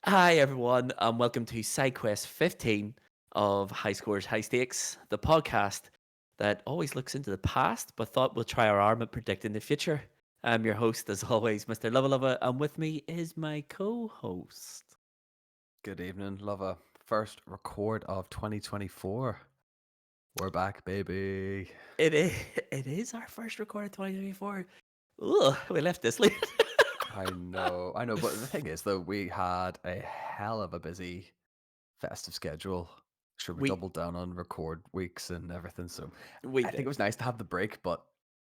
Hi, everyone, and welcome to SideQuest 15 of High Scores, High Stakes, the podcast that always looks into the past but thought we'll try our arm at predicting the future. I'm your host, as always, Mr. Luvva Luvva, and with me is my co host. Good evening, Luvva. First record of 2024. We're back, baby. It is, it is our first record of 2024. Ugh, we left this late. I know, but the thing is, though, we had a hell of a busy festive schedule. Sure, we we, doubled down on record weeks and everything, so we I think it did. was nice to have the break, but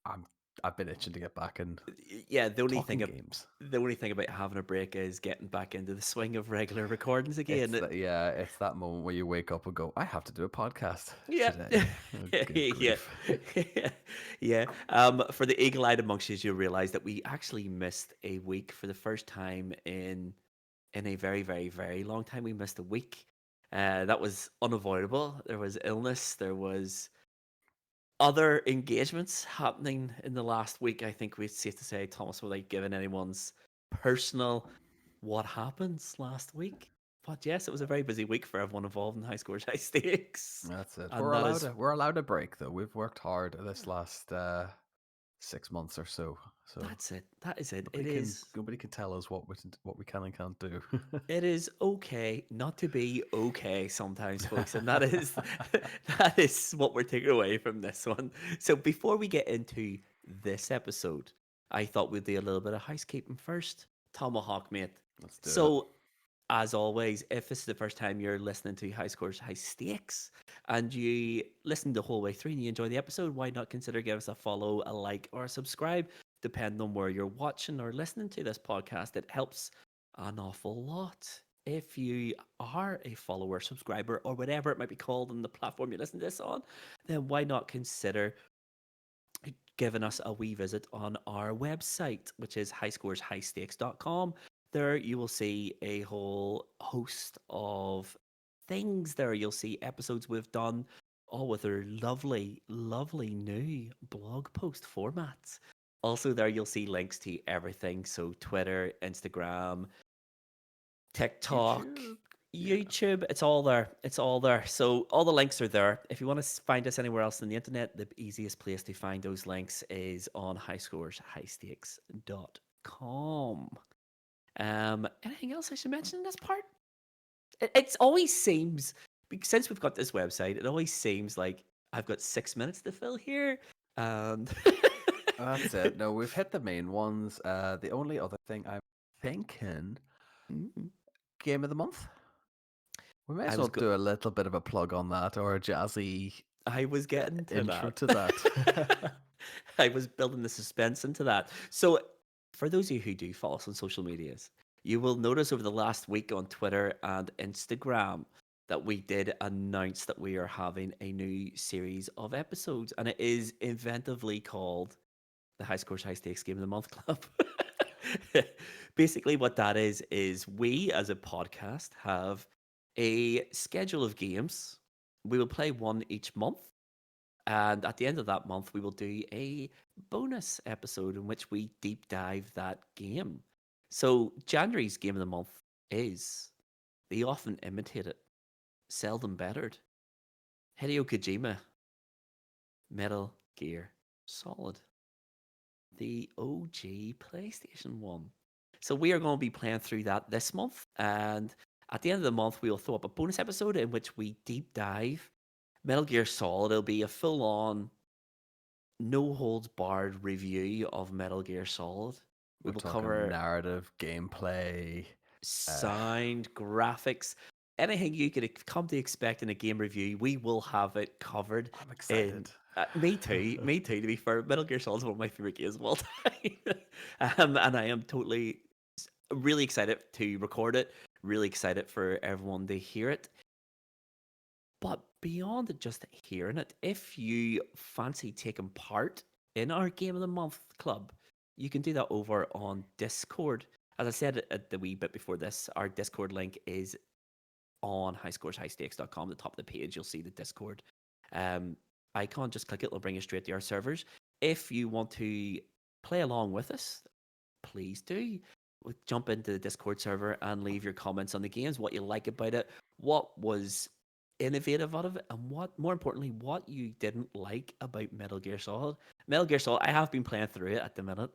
I'm I've been itching to get back and Yeah, talking games. the only thing about having a break is getting back into the swing of regular recordings again. It's that moment where you wake up and go, I have to do a podcast Yeah. today. Oh, good Yeah. grief. Yeah. For the eagle-eyed amongst you, you'll realize that we actually missed a week for the first time in a very, very, very long time. We missed a week. That was unavoidable. There was illness. There was other engagements happening in the last week. I think it's safe to say, Thomas, without giving anyone's personal what happens last week. But yes, it was a very busy week for everyone involved in high scores, high stakes. That's it. And that is We're allowed a break though. We've worked hard this last 6 months or so. So that's it. That is it. nobody can nobody can tell us what we can and can't do. It is okay not to be okay sometimes, folks, and that is that is what we're taking away from this one. So before we get into this episode, I thought we'd do a little bit of housekeeping first. Tomahawk, mate. Let's do it. So as always, if this is the first time you're listening to High Scores, High Stakes, and you listen the whole way through and you enjoy the episode, why not consider give us a follow, a like, or a subscribe, depending on where you're watching or listening to this podcast. It helps an awful lot. If you are a follower, subscriber, or whatever it might be called on the platform you listen to this on, then why not consider giving us a wee visit on our website, which is highscoreshighstakes.com. There you will see a whole host of things there. You'll see episodes we've done, all with our lovely, lovely new blog post formats. Also, there you'll see links to everything. So, Twitter, Instagram, TikTok, YouTube. Yeah. YouTube, it's all there. It's all there. So all the links are there. If you want to find us anywhere else on the internet, the easiest place to find those links is on highscoreshighstakes.com. Anything else I should mention in this part? It always seems, since we've got this website, it always seems like I've got 6 minutes to fill here. And That's it. No, we've hit the main ones. The only other thing I'm thinking, Mm, game of the month. We may I as was well go- do a little bit of a plug on that or a jazzy I was getting to intro that. to that. I was building the suspense into that. So, for those of you who do follow us on social medias, you will notice over the last week on Twitter and Instagram that we did announce that we are having a new series of episodes, and it is inventively called the High Scores High Stakes Game of the Month Club. Basically, what that is we as a podcast have a schedule of games. We will play one each month. And at the end of that month, we will do a bonus episode in which we deep dive that game. So, January's game of the month is the often imitated, seldom bettered Hideo Kojima Metal Gear Solid, the OG PlayStation 1. So, we are going to be playing through that this month. And at the end of the month, we will throw up a bonus episode in which we deep dive Metal Gear Solid. It'll be a full on no holds barred review of Metal Gear Solid. We We're will talking cover narrative, gameplay. Uh, sound, graphics, anything you could come to expect in a game review. We will have it covered. I'm In excited. me too, me too. To be fair, Metal Gear Solid is one of my favorite games of all time, and I am totally really excited to record it. Really excited for everyone to hear it. But beyond just hearing it, if you fancy taking part in our Game of the Month club, you can do that over on Discord. As I said at the wee bit before this, our Discord link is on highscoreshighstakes.com. At the top of the page, you'll see the Discord icon. Just click it, it'll bring you straight to our servers. If you want to play along with us, please do. jump into the Discord server and leave your comments on the games, what you like about it, what was innovative out of it, and what, more importantly, what you didn't like about Metal Gear Solid. Metal Gear Solid, I have been playing through it at the minute.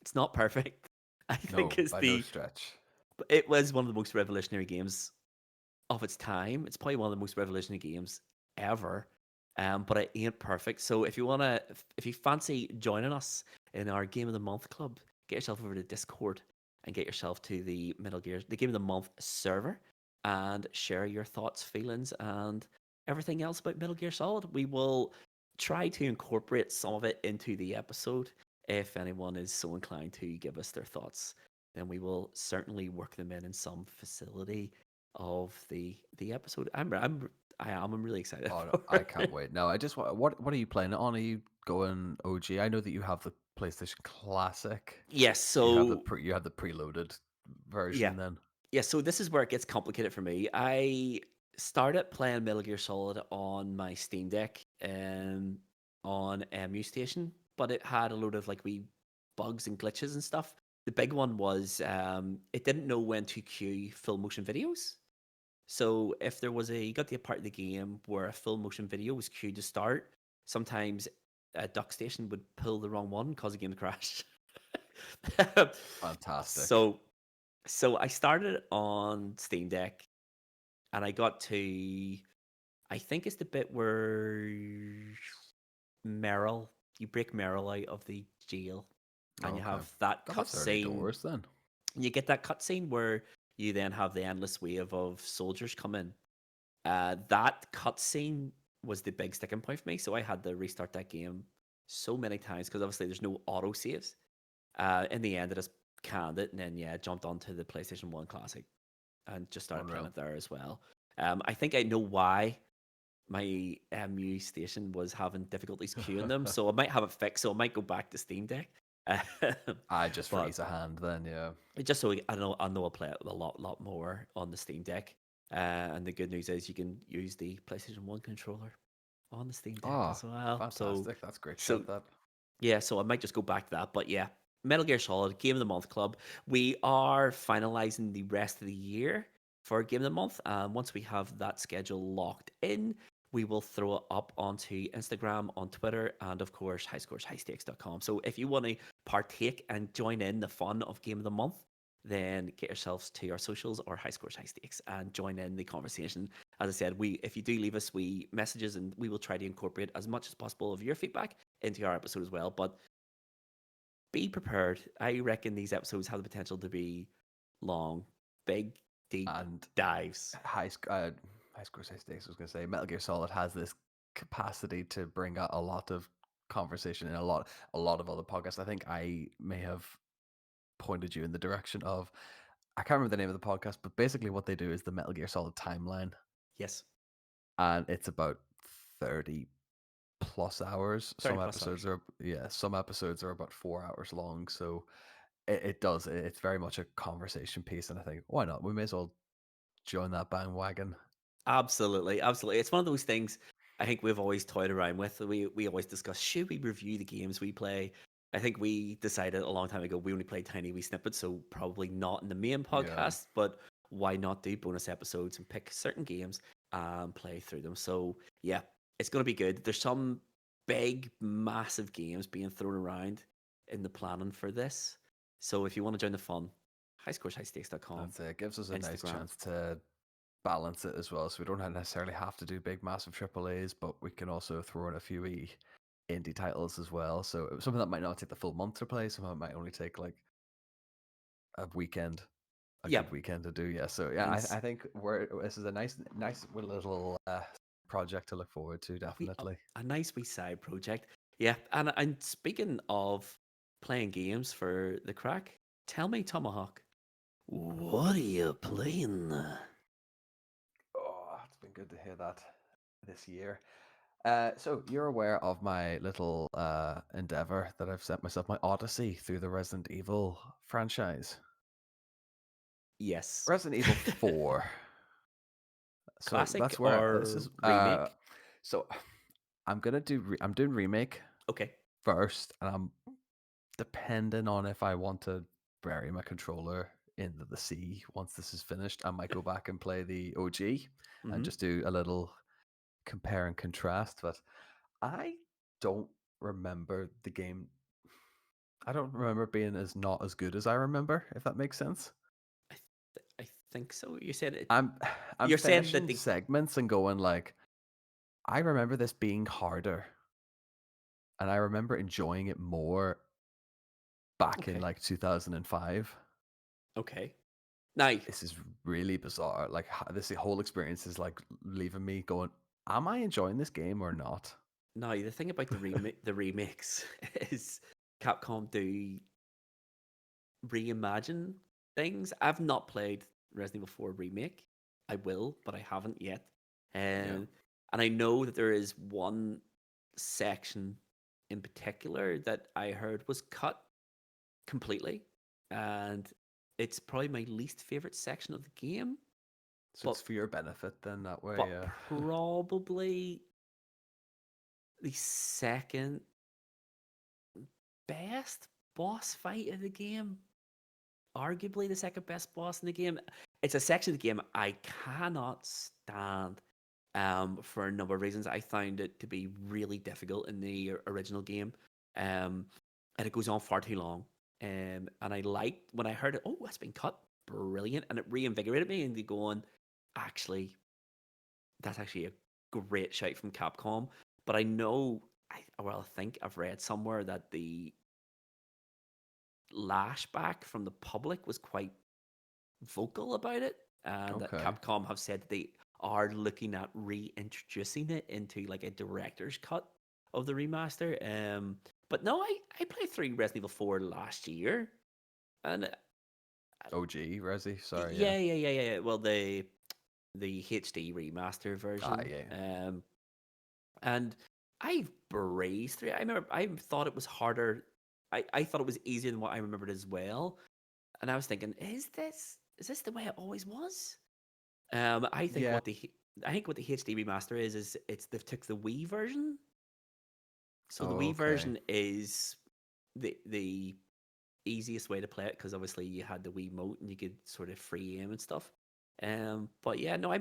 It's not perfect. I think No, by no stretch. it was one of the most revolutionary games of its time. It's probably one of the most revolutionary games ever. But it ain't perfect. So if you fancy joining us in our Game of the Month club, get yourself over to Discord and get yourself to the Game of the Month server, and share your thoughts, feelings, and everything else about Metal Gear Solid. We will try to incorporate some of it into the episode. If anyone is so inclined to give us their thoughts, then we will certainly work them in some facility of the episode. I'm really excited Oh, no, for I can't it. wait. No, I just what are you playing it on? Are you going OG? I know that you have the PlayStation Classic. Yes, so You have the preloaded yeah. version then. Yeah, so this is where it gets complicated for me. I started playing Metal Gear Solid on my Steam Deck on MU Station, but it had a load of like wee bugs and glitches and stuff. The big one was it didn't know when to queue full motion videos. So if there was you got to a part of the game where a full motion video was queued to start, sometimes a dock station would pull the wrong one, cause a game to crash. Fantastic. so so I started on Steam Deck, and I got to, I think it's the bit where Meryl, you break Meryl out of the jail, and you Okay. have that Oh, that's early cutscene. doors then. You get that cutscene where you then have the endless wave of soldiers come in. That cutscene was the big sticking point for me. So I had to restart that game so many times because obviously there's no auto saves. In the end, I just canned it and then jumped onto the PlayStation One Classic and just started playing Unreal. it there as well. I think I know why my MU station was having difficulties queuing them, so I might have it fixed. So I might go back to Steam Deck. I just for But ease of hand then, yeah. just so I know I'll play it a lot more on the Steam Deck. And the good news is you can use the PlayStation One controller on the Steam Deck Oh, as well. fantastic. That's a great So shout that. yeah, so I might just go back to that. But yeah, Metal Gear Solid Game of the Month Club. We are finalizing the rest of the year for Game of the Month. Once we have that schedule locked in, we will throw it up onto Instagram, on Twitter, and of course, highscoreshighstakes.com. So if you want to partake and join in the fun of Game of the Month, then get yourselves to our socials or High Scores High Stakes and join in the conversation. As I said, if you do leave us messages, and we will try to incorporate as much as possible of your feedback into our episode as well. But be prepared. I reckon these episodes have the potential to be long, big, deep And dives. High Score Stakes was going to say Metal Gear Solid has this capacity to bring out a lot of conversation in a lot of other podcasts. I think I may have pointed you in the direction of I can't remember the name of the podcast, but basically what they do is the Metal Gear Solid timeline, Yes, and it's about 30 plus hours. 30 plus hours. Some episodes are about 4 hours long. So it's very much a conversation piece, and I think why not? We may as well join that bandwagon. Absolutely, absolutely. It's one of those things I think we've always toyed around with. We always discuss, should we review the games we play? I think we decided a long time ago we only play tiny wee snippets, so probably not in the main Yeah, podcast, but why not do bonus episodes and pick certain games and play through them? So yeah, it's gonna be good. There's some big, massive games being thrown around in the planning for this. So if you want to join the fun, highscoreshighstakes.com, that's it. It gives us a nice Instagram. chance to balance it as well, so we don't necessarily have to do big, massive triple A's, but we can also throw in a few indie titles as well. So something that might not take the full month to play, something that might only take like a weekend, a Yeah. good weekend to do. Yeah. So yeah, And I think this is a nice little project to look forward to. Definitely. a nice wee side project. Yeah, and speaking of playing games for the crack, tell me, Tomahawk, what are you playing? Oh, it's been good to hear that this year. So you're aware of my little endeavor that I've set myself, my odyssey through the Resident Evil franchise. Yes. Resident Evil 4. So Classic that's where this or is. remake? So I'm doing remake Okay. first, and I'm depending on if I want to. bury my controller into the sea once this is finished. I might go back and play the OG and Hmm. just do a little compare and contrast. But I don't remember the game. I don't remember being as not as good as I remember, if that makes sense. I think so. You said it. I'm I'm You're saying that finishing the segments and going like, I remember this being harder, and I remember enjoying it more back in okay, like 2005. okay. Now, This is really bizarre. Like this whole experience is like leaving me going, am I enjoying this game or not? now the thing about the remakes is Capcom do reimagine things. I've not played Resident Evil 4 remake. I will, but I haven't yet. Yeah. And I know that there is one section in particular that I heard was cut completely, and it's probably my least favorite section of the game. So But it's for your benefit then that way, but yeah. probably the second best boss fight of the game. Arguably the second best boss in the game. It's a section of the game I cannot stand for a number of reasons. I found it to be really difficult in the original game, um, and it goes on far too long. And I liked when I heard it. Oh, that's been cut. Brilliant, and it reinvigorated me into going. Actually, that's actually a great shout from Capcom. But I know, I think I've read somewhere that the lashback from the public was quite vocal about it, and that Okay. Capcom have said that they are looking at reintroducing it into like a director's cut of the remaster. But no, I played through Resident Evil 4 last year, and OG, Resi, sorry, yeah. yeah. Well, the HD remaster Ah, version, yeah. and I breezed through it. I remember I thought it was harder. I thought it was easier than what I remembered as well. And I was thinking, is this the way it always was? I think Yeah. what the HD remaster is it's they've took the Wii version. So the Oh, Wii okay. version is the easiest way to play it because obviously you had the Wii Mote and you could sort of free aim and stuff. But yeah, no,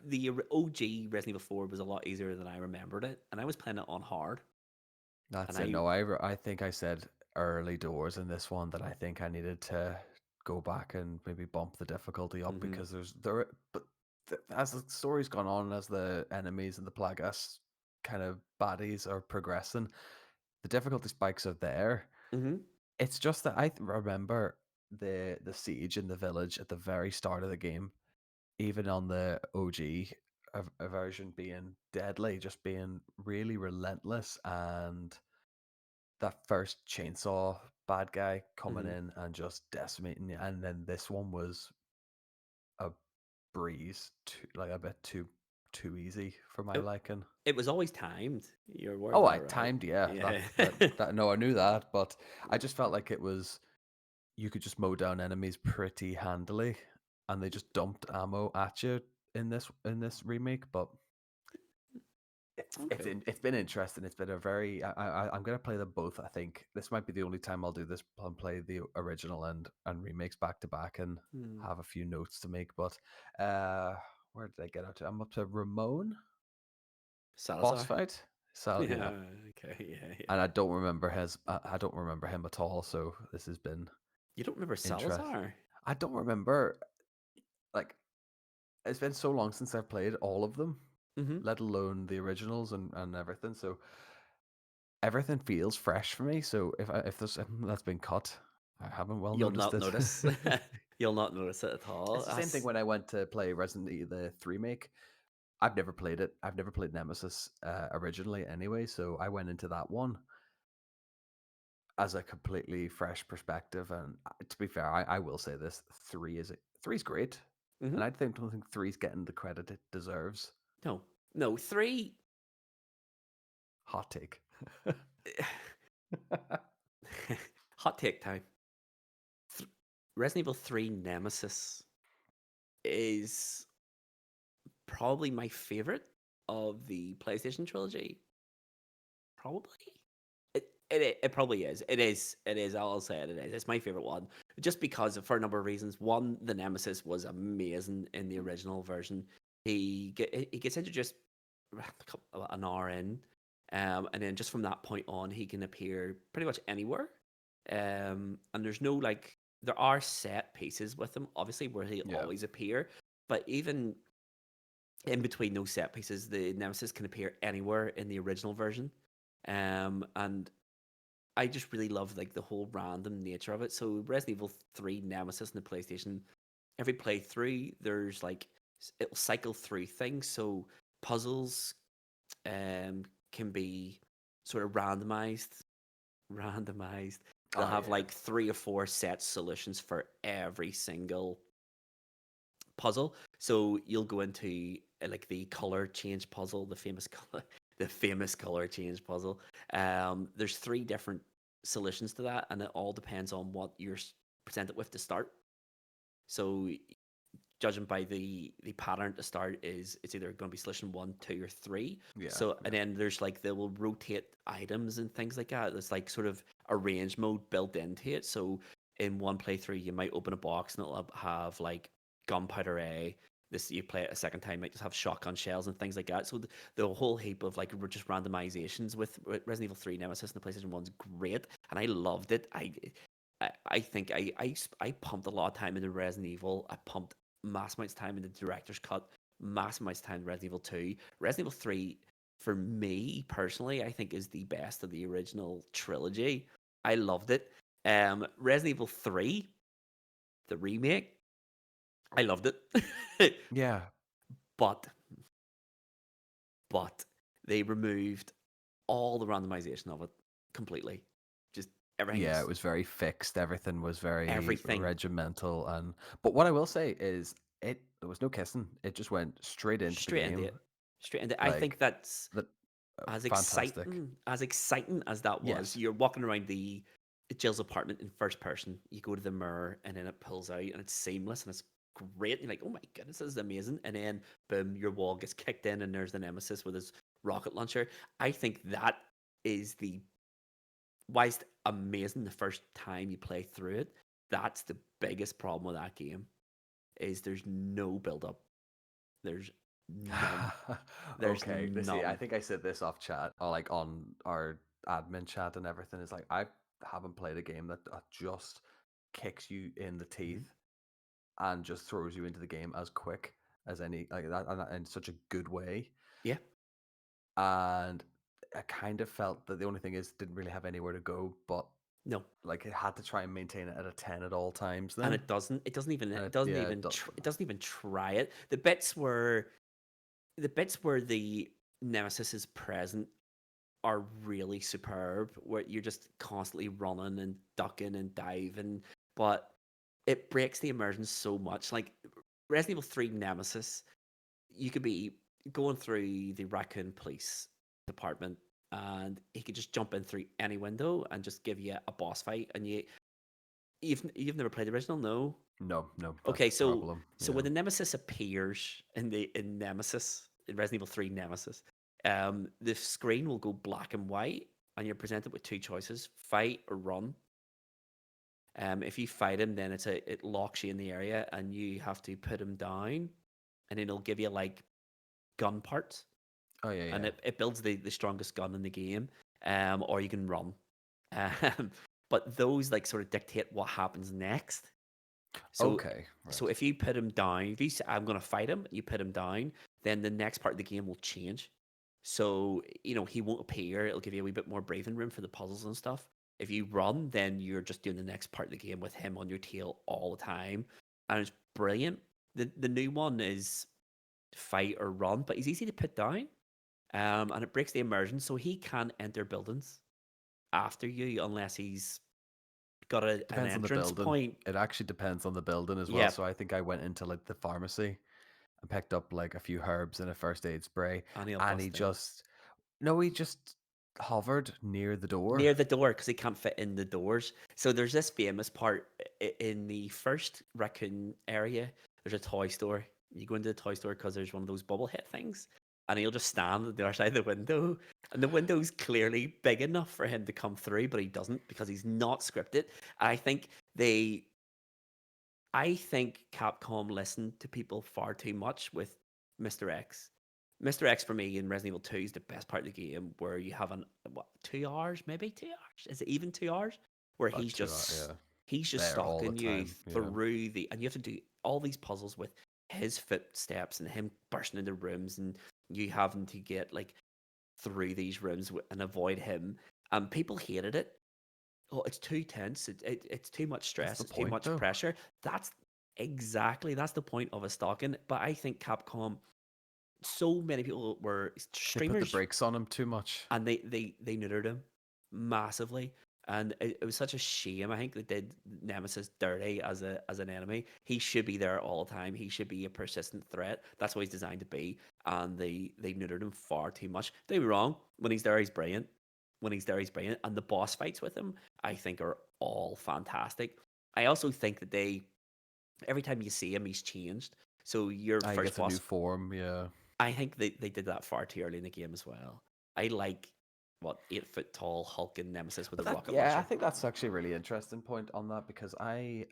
the OG Resident Evil 4 was a lot easier than I remembered it, and I was playing it on hard, and That's it. I No, I think I said early doors in this one that I think I needed to go back and maybe bump the difficulty up mhm, because but as the story's gone on, as the enemies and the Plagas kind of baddies are progressing, the difficulty spikes are there. mhm, It's just that remember the siege in the village at the very start of the game, even on the OG version being deadly, just being really relentless, and that first chainsaw bad guy coming mhm. in and just decimating you, and then this one was a breeze, like a bit too easy for my It, liking. it was always timed. You're aware of Oh, I that, right? timed, yeah. Yeah. That no, I knew that, but I just felt like it was you could just mow down enemies pretty handily, and they just dumped ammo at you in this remake. But Okay. it's been interesting. It's been a very I'm gonna play them both. I think this might be the only time I'll do this and play the original and remakes back to back and Hmm. have a few notes to make. But uh, where did I get up to? I'm up to Ramon boss Salazar. fight. So yeah, Yeah. Okay. Yeah. and Yeah. I don't remember him at all. So this has been You don't remember interesting. Salazar? I don't remember like it's been so long since I've played all of them, Mm-hmm. let alone the originals and everything. So everything feels fresh for me. So if there's something that's been cut, I haven't well You'll noticed not it. notice. You'll not notice it at all. It's the same thing when I went to play Resident Evil the 3 make. I've never played it. I've never played Nemesis originally anyway, so I went into that one as a completely fresh perspective. And to be fair, I will say this: three's great, Mm-hmm. and don't think three's getting the credit it deserves. No. No. Three. Hot take. Hot take time. Th- Resident Evil 3 Nemesis is probably my favorite of the PlayStation trilogy. Probably. It probably is. It is. It is. I'll say it. It is. It's my favorite one. just because for a number of reasons. One, the Nemesis was amazing in the original version. He gets introduced an hour in, and then just from that point on, he can appear pretty much anywhere. And there's no like there are set pieces with him, obviously, where he'll Yeah. always appear, but even in between those set pieces, the Nemesis can appear anywhere in the original version. And I just really love like the whole random nature of it. So Resident Evil 3 Nemesis in the PlayStation, every playthrough, there's like it'll cycle through things. So puzzles can be sort of randomized. They'll Oh have yeah. like 3 or 4 set solutions for every single puzzle. So you'll go into like the color change puzzle, the famous color, the famous color change puzzle. There's 3 different solutions to that, and it all depends on what you're presented with to start. So judging by the pattern to start is it's either going to be solution 1, 2, or 3. Yeah. So and Yeah. then there's like they will rotate items and things like that. There's like sort of a range mode built into it. So in one playthrough you might open a box and it'll have like gunpowder A. This you play it a second time, might just have shotgun shells and things like that. So the whole heap of like just randomizations with Resident Evil 3 Nemesis and the PlayStation 1's great, and I loved it. I think I pumped a lot of time into Resident Evil. I pumped mass amounts of time in the director's cut, mass amounts of time in Resident Evil 2. Resident Evil 3, for me personally, I think is the best of the original trilogy. I loved it. Resident Evil 3, the remake, I loved it. Yeah. but but they removed all the randomization of it completely. Just Yeah, it everything's was very fixed. Everything was very everything regimental, and but what I will say is there was no kissing. It just went straight into the straight into game. it. Straight into it. I think Like that's that as fantastic. exciting as that was. Yes. You're walking around the Jill's apartment in first person. You go to the mirror and then it pulls out and it's seamless and it's great. You're like, oh my goodness, this is amazing. And then boom, your wall gets kicked in and there's the Nemesis with his rocket launcher. I think that is the whilst amazing the first time you play through it. That's the biggest problem with that game is there's no build up. There's none. There's Okay. Let's see. I none. think I said this off chat or like on our admin chat and everything. Is like I haven't played a game that just kicks you in the Mhm. teeth and just throws you into the game as quick as any like that and in such a good way. Yeah. And I kind of felt that the only thing is didn't really have anywhere to go, but No. like it had to try and maintain it at a 10 at all times. And Then and yeah, it doesn't. it doesn't even try it. The bits where the Nemesis is present are really superb, where you're just constantly running and ducking and diving, but it breaks the immersion so much. Like Resident Evil 3 Nemesis, you could be going through the raccoon police department and he could just jump in through any window and just give you a boss fight, and you've never played the original, no? No, no, that's Okay, the so problem. when Yeah. the Nemesis appears in Nemesis in Resident Evil 3 Nemesis, the screen will go black and white, and you're presented with 2 choices: fight or run. If you fight him, then it locks you in the area, and you have to put him down, and then it'll give you like gun parts, Oh yeah, and yeah. it builds the strongest gun in the game. Or you can run. Um, but those like sort of dictate what happens next. So Okay, so right. if you put him down, if you say I'm gonna fight him, you put him down, then the next part of the game will change. So, he won't appear. It'll give you a wee bit more breathing room for the puzzles and stuff. If you run, then you're just doing the next part of the game with him on your tail all the time. And it's brilliant. The new one is fight or run, but he's easy to put down. And it breaks the immersion, so he can enter buildings after you unless he's got an Depends on the entrance building. point. It actually depends on the building as well. Yeah, So I think I went into like the pharmacy and picked up like a few herbs and a first aid spray, and he'll and he bust in. just no, he just hovered near the door. Near the door because he can't fit in the doors. So there's this famous part in the first raccoon area. There's a toy store. You go into the toy store because there's one of those bubble hit things, and he'll just stand at the other side of the window, and the window's clearly big enough for him to come through, but he doesn't because he's not scripted. I think they I think Capcom listened to people far too much with Mr. X. Mr. X for me in Resident Evil 2 is the best part of the game where you have an what 2 hours, maybe 2 hours? Is it even 2 hours? Where About 2 hours, yeah. he's just There all the stalking you time. Yeah. through the and you have to do all these puzzles with his footsteps and him bursting into rooms and you having to get like through these rooms and avoid him. And people hated it. Oh, it's too tense. It's too much That's stress. the It's too point, much though. pressure. That's the point of a stalking. But I think Capcom, so many people were They put the streamers, brakes on him too much. and they neutered him massively. And it was such a shame. I think they did Nemesis dirty as an enemy. He should be there all the time. He should be a persistent threat. That's what he's designed to be. And they neutered him far too much. Don't be wrong. When he's there, he's brilliant. When he's there, he's brilliant. And the boss fights with him, I think, are all fantastic. I also think that every time you see him, he's changed. So your I first guess a new boss, form, yeah. I think they did that far too early in the game as well. I like what 8 foot tall hulking nemesis with a But that, rocket yeah, I launcher. think that's actually a really interesting point on that because I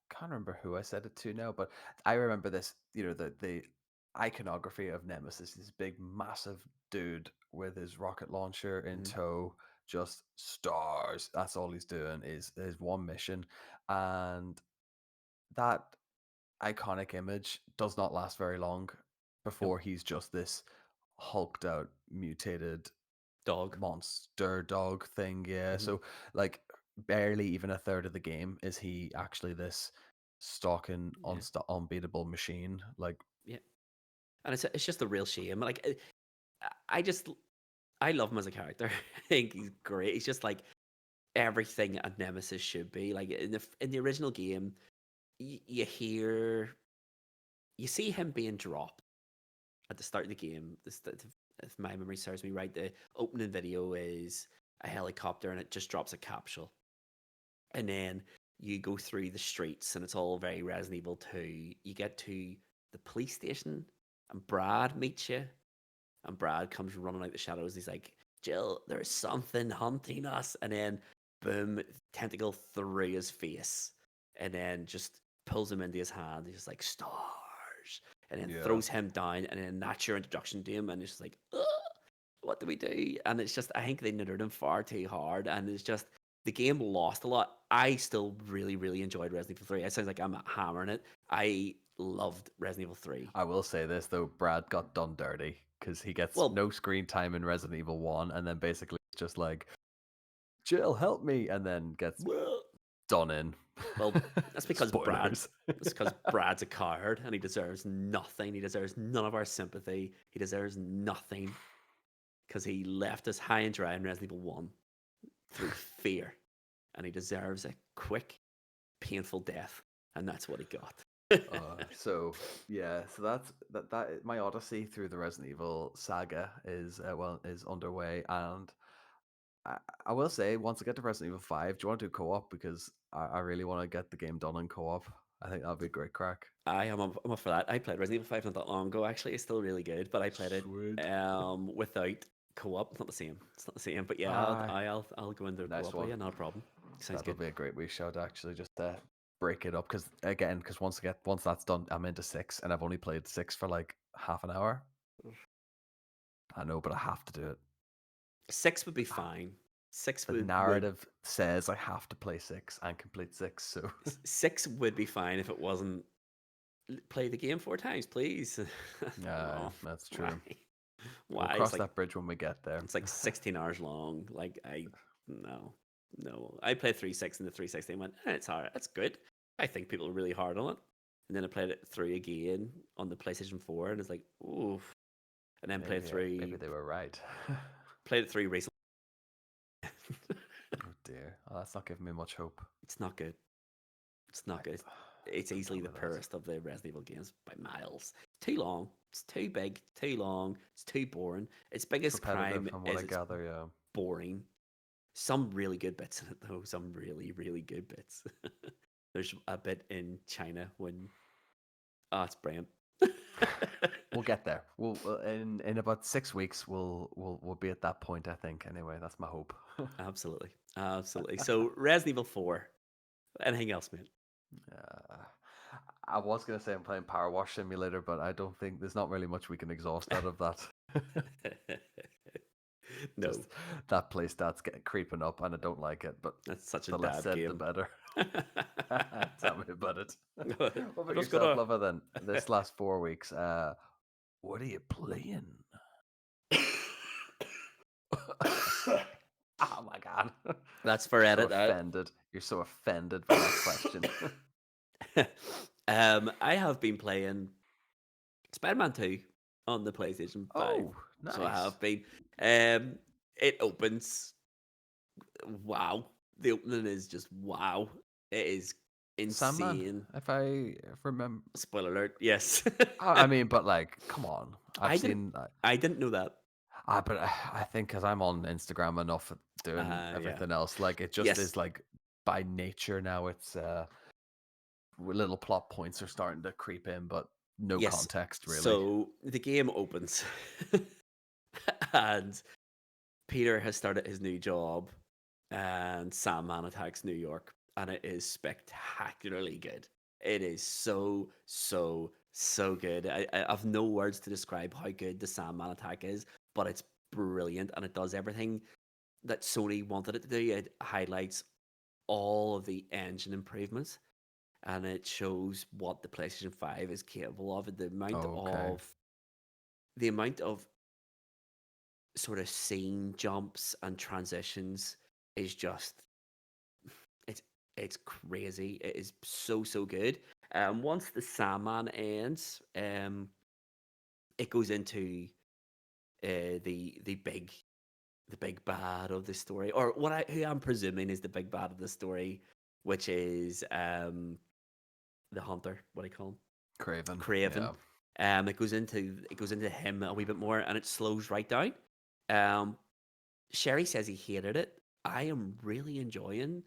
can't remember who I said it to now, but I remember this, the iconography of Nemesis, this big, massive dude with his rocket launcher in Mhm. tow, just stars. That's all he's doing is his one mission. And that iconic image does not last very long Nope. before he's just this hulked out, mutated Dog. monster dog thing. Yeah. Mhm. So, like, barely even a third of the game is he actually this stalking, Yeah. unbeatable machine. Like, Yeah. And it's just a real shame. Like I just I love him as a character. I think he's great. He's just like everything a nemesis should be. Like in the original game, you hear you see him being dropped at the start of the game. If my memory serves me right, the opening video is a helicopter and it just drops a capsule. And then you go through the streets and it's all very Resident Evil 2. You get to the police station and Brad meets you. And Brad comes running out the shadows. He's like, Jill, there's something hunting us. And then, boom, tentacle through his face. And then just pulls him into his hand. He's just like, stars. And then yeah, throws him down. And then that's your introduction to him. And it's just like, ugh, what do we do? And it's just, I think they neutered him far too hard. And it's just, the game lost a lot. I still really, really enjoyed Resident Evil 3. It sounds like I'm hammering it. I loved Resident Evil 3. I will say this though, Brad got done dirty because he gets Well, no screen time in Resident Evil 1, and then basically it's just like, Jill, help me, and then gets done in. well, that's because Brad. Spoilers. That's because Brad's a coward and he deserves nothing. He deserves none of our sympathy. He deserves nothing because he left us high and dry in Resident Evil 1 through fear. And he deserves a quick, painful death. And that's what he got. So yeah, so that my odyssey through the Resident Evil saga is underway, and I, I will say once I get to Resident Evil 5, do you want to do co-op because I really want to get the game done in co-op. I think that'd be a great crack. I'm up for that. I played Resident Evil 5 not that long ago, actually. It's still really good, but I played it Sweet. without co-op. It's not the same. It's not the same. But yeah, Aye, I'll go into nice co-op with one. you. Not a problem. Sounds That'll good. be a great wee shout actually. Just break it up because once that's done, I'm into 6, and I've only played 6 for like half an hour. I know, but I have to do it. 6 would be fine. Six The would narrative says I have to play 6 and complete 6. So 6 would be fine if it wasn't play the game 4 times, please. yeah, Oh, that's why? true. We'll Why? cross that bridge when we get there. It's like 16 hours long. Like no, no. I played 3.6 in the 360 and went, it's hard. That's good. I think people are really hard on it. And then I played it through again on the PlayStation 4 and it's like, oof. And then Maybe they were right. played it through recently. Oh dear. Oh, that's not giving me much hope. It's not good. It's not good. It's I'm easily done the with that. poorest of the Resident Evil games by miles. It's too long. It's too big. Too long. It's too boring. Its It's biggest repetitive crime from what is I it's gather, yeah. boring. Some really good bits in it though. Some really, really good bits. There's a bit in China when it's brilliant. We'll get there. We'll in about 6 weeks we'll be at that point, I think. Anyway, that's my hope. Absolutely. Absolutely. So Resident Evil 4. Anything else, man? I was gonna say I'm playing Power Wash Simulator, but I don't think there's not really much we can exhaust out of that. No, Just that play stat's getting creeping up, and I don't like it. But that's such a the less dad said, the game. better. Tell me about it. What I about just yourself, gotta. Luvva? Then this last 4 weeks, what are you playing? Oh my god, That's for you're so edit out. offended. You're so offended by that question. I have been playing Spider-Man 2 on the PlayStation 5. Oh, So I nice. have been. Um, it opens. Wow. The opening is just wow. It is Sandman, insane. if remember. Spoiler alert. Yes. I mean, but like, come on. I've I didn't seen. I didn't know that. But I think because I'm on Instagram enough doing Yeah. everything else, like it just Yes. is like by nature now. It's little plot points are starting to creep in, but no Yes. context really. So the game opens and Peter has started his new job and Sandman attacks New York and it is spectacularly good. It is so good. I have no words to describe how good the Sandman attack is, but it's brilliant and it does everything that Sony wanted it to do. It highlights all of the engine improvements and it shows what the PlayStation 5 is capable of. Okay. The amount of sort of scene jumps and transitions is just it's it's crazy. It is so good. Once the Sandman ends, it goes into the big bad of the story, or who I'm presuming is the big bad of the story, which is the hunter. What do you call him? Craven. Craven. Yeah. It goes into him a wee bit more, and it slows right down. Um, Sherry says he hated it. I am really enjoying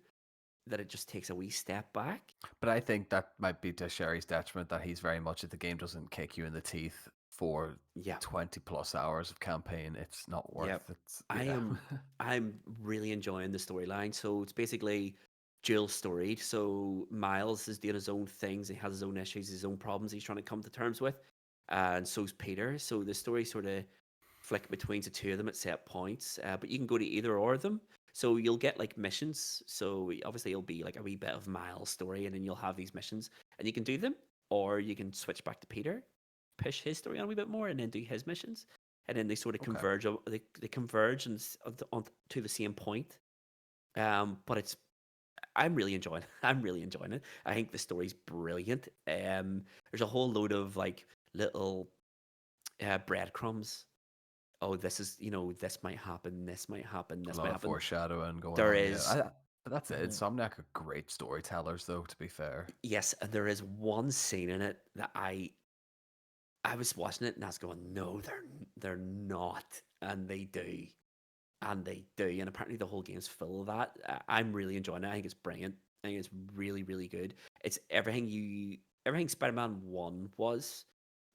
that it just takes a wee step back. But I think that might be to Sherry's detriment that he's very much if the game doesn't kick you in the teeth for Yeah, 20 plus hours of campaign, it's not yeah. worth it. I Yeah. am I'm really enjoying the storyline. So it's basically dual storied. So Miles is doing his own things. He has his own issues, his own problems he's trying to come to terms with. And so's Peter. So the story sort of flick between the two of them at set points. But you can go to either or of them. So you'll get like missions. So obviously it'll be like a wee bit of Miles' story, and then you'll have these missions, and you can do them, or you can switch back to Peter, push his story on a wee bit more, and then do his missions, and then they sort of Okay. converge. They converge to the same point. But I'm really enjoying. I'm really enjoying it. I think the story's brilliant. There's a whole load of like little breadcrumbs. Oh, this is, this might happen, this might happen, A this lot might of happen. foreshadowing going There on, yeah. is, But that's it. w- Insomniac are great storytellers, though, to be fair. yes, and there is one scene in it that I was watching it and I was going, no, they're not, and they do, and apparently the whole game's full of that. I'm really enjoying it. I think it's brilliant. I think it's really, really good. It's everything Spider-Man One was,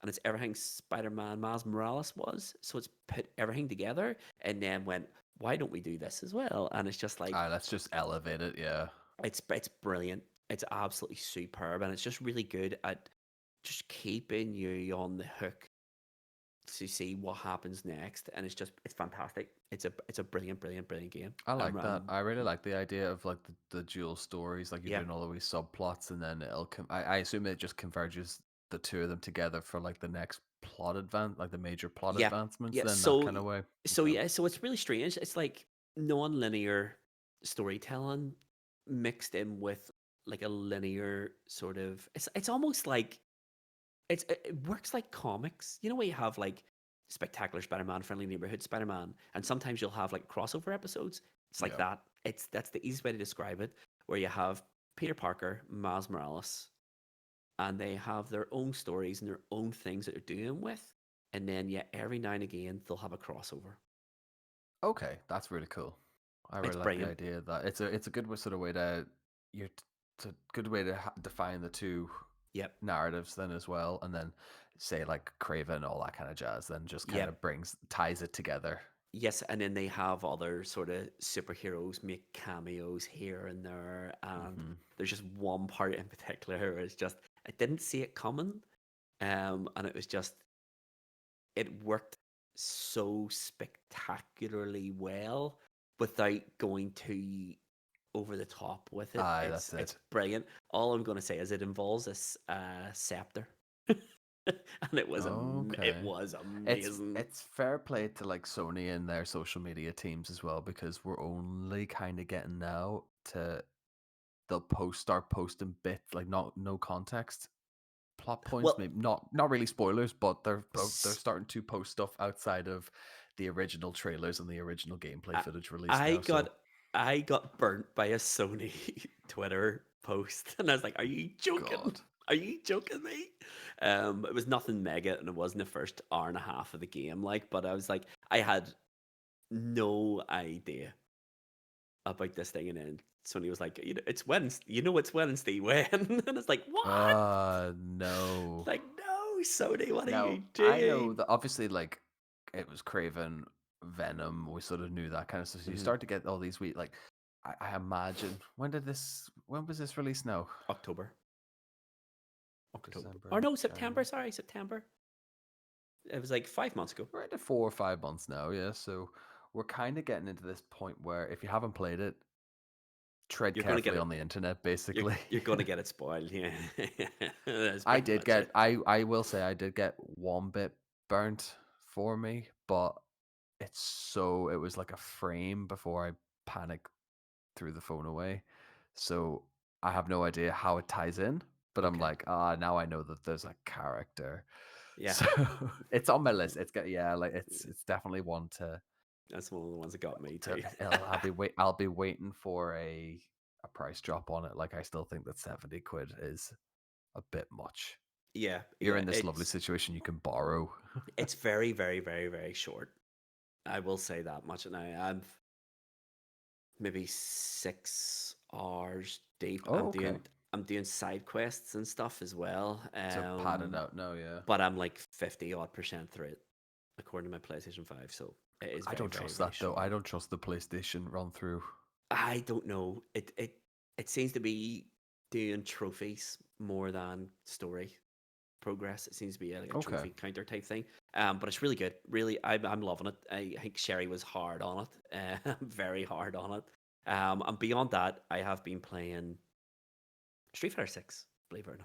and it's everything Spider-Man Miles Morales was. So it's put everything together, and then went, why don't we do this as well? And it's just like Let's just elevate it, yeah. it's brilliant. It's absolutely superb, and it's just really good at just keeping you on the hook to see what happens next, and it's fantastic. It's a brilliant game. I like that. I'm I really like the idea of like the dual stories, like you're Yeah, doing all the wee subplots, and then I assume it just converges the two of them together for like the next like the major plot yeah, advancements, yeah. then that So kind of way. so Okay. yeah, so it's really strange. It's like non-linear storytelling mixed in with like a linear sort of. It's almost like it works like comics. You know where you have like Spectacular Spider-Man, Friendly Neighborhood Spider-Man, and sometimes you'll have like crossover episodes. It's like Yeah. that. That's the easiest way to describe it. Where you have Peter Parker, Miles Morales, and they have their own stories and their own things that they're doing with, and then yeah, every now and again they'll have a crossover. Okay, that's really cool. I It's really like the brilliant. idea that it's a good sort of way to you're it's a good way to define the two Yep, narratives then as well, and then say like Craven and all that kind of jazz, then just kind yep. of ties it together. Yes, and then they have other sort of superheroes make cameos here and there, and Hmm. there's just one part in particular where I didn't see it coming, and it was just it worked so spectacularly well without going too over the top with it. Aye, It's that's it's it. brilliant. All I'm going to say is it involves this scepter, and it Okay. was It's amazing. it's fair play to like Sony and their social media teams as well, because we're only kind of getting now to they'll start posting bits like not no context plot points, Well, maybe not really spoilers, but they're s- starting to post stuff outside of the original trailers and the original gameplay I, footage released I now. So got I got burnt by a Sony Twitter post, and I was like, "Are you joking? God. Are you joking me?" It was nothing mega, and it wasn't the first hour and a half of the game, like. But I was like, I had no idea about this thing, and then Sony was like, it's Wednesday. It's Wednesday when," and it's like, "What?" No. Like, no, Sony, what are Now you I know doing? that obviously like it was Craven, Venom. We sort of knew that kind of stuff. So you Hmm. start to get all these like I imagine when was this released now? October, or December, no, September. January. Sorry, September. It was like 5 months ago. We're into 4 or 5 months now, yeah. So we're kind of getting into this point where if you haven't played it, tread You're gonna get carefully it. on the internet, You're basically. you're gonna get it spoiled. Yeah, that's I pretty did much get it. I will say I did get one bit burnt for me, but it was like a frame before I panic threw the phone away. So I have no idea how it ties in, but I'm Okay. like, now I know that there's a character. Yeah, So it's on my list. It's got yeah, like it's definitely one that's one of the ones that got me to too. I'll be waiting for a price drop on it. Like I still think that 70 quid is a bit much. Yeah, You're yeah. in this lovely It's situation you can borrow. it's very, very, very, very short. I will say that much. And I'm maybe 6 hours deep. Oh, okay. I'm doing side quests and stuff as well. To pad it out now, yeah. But I'm like 50 odd % through it, according to my PlayStation 5. So it is I very, don't very, trust very that though. I short. don't trust the PlayStation run through. I don't know. It seems to be doing trophies more than story progress. It seems to be like a Okay. trophy counter type thing. But it's really good. Really, I'm loving it. I think Sherry was hard on it, very hard on it. And beyond that, I have been playing Street Fighter Six. Believe it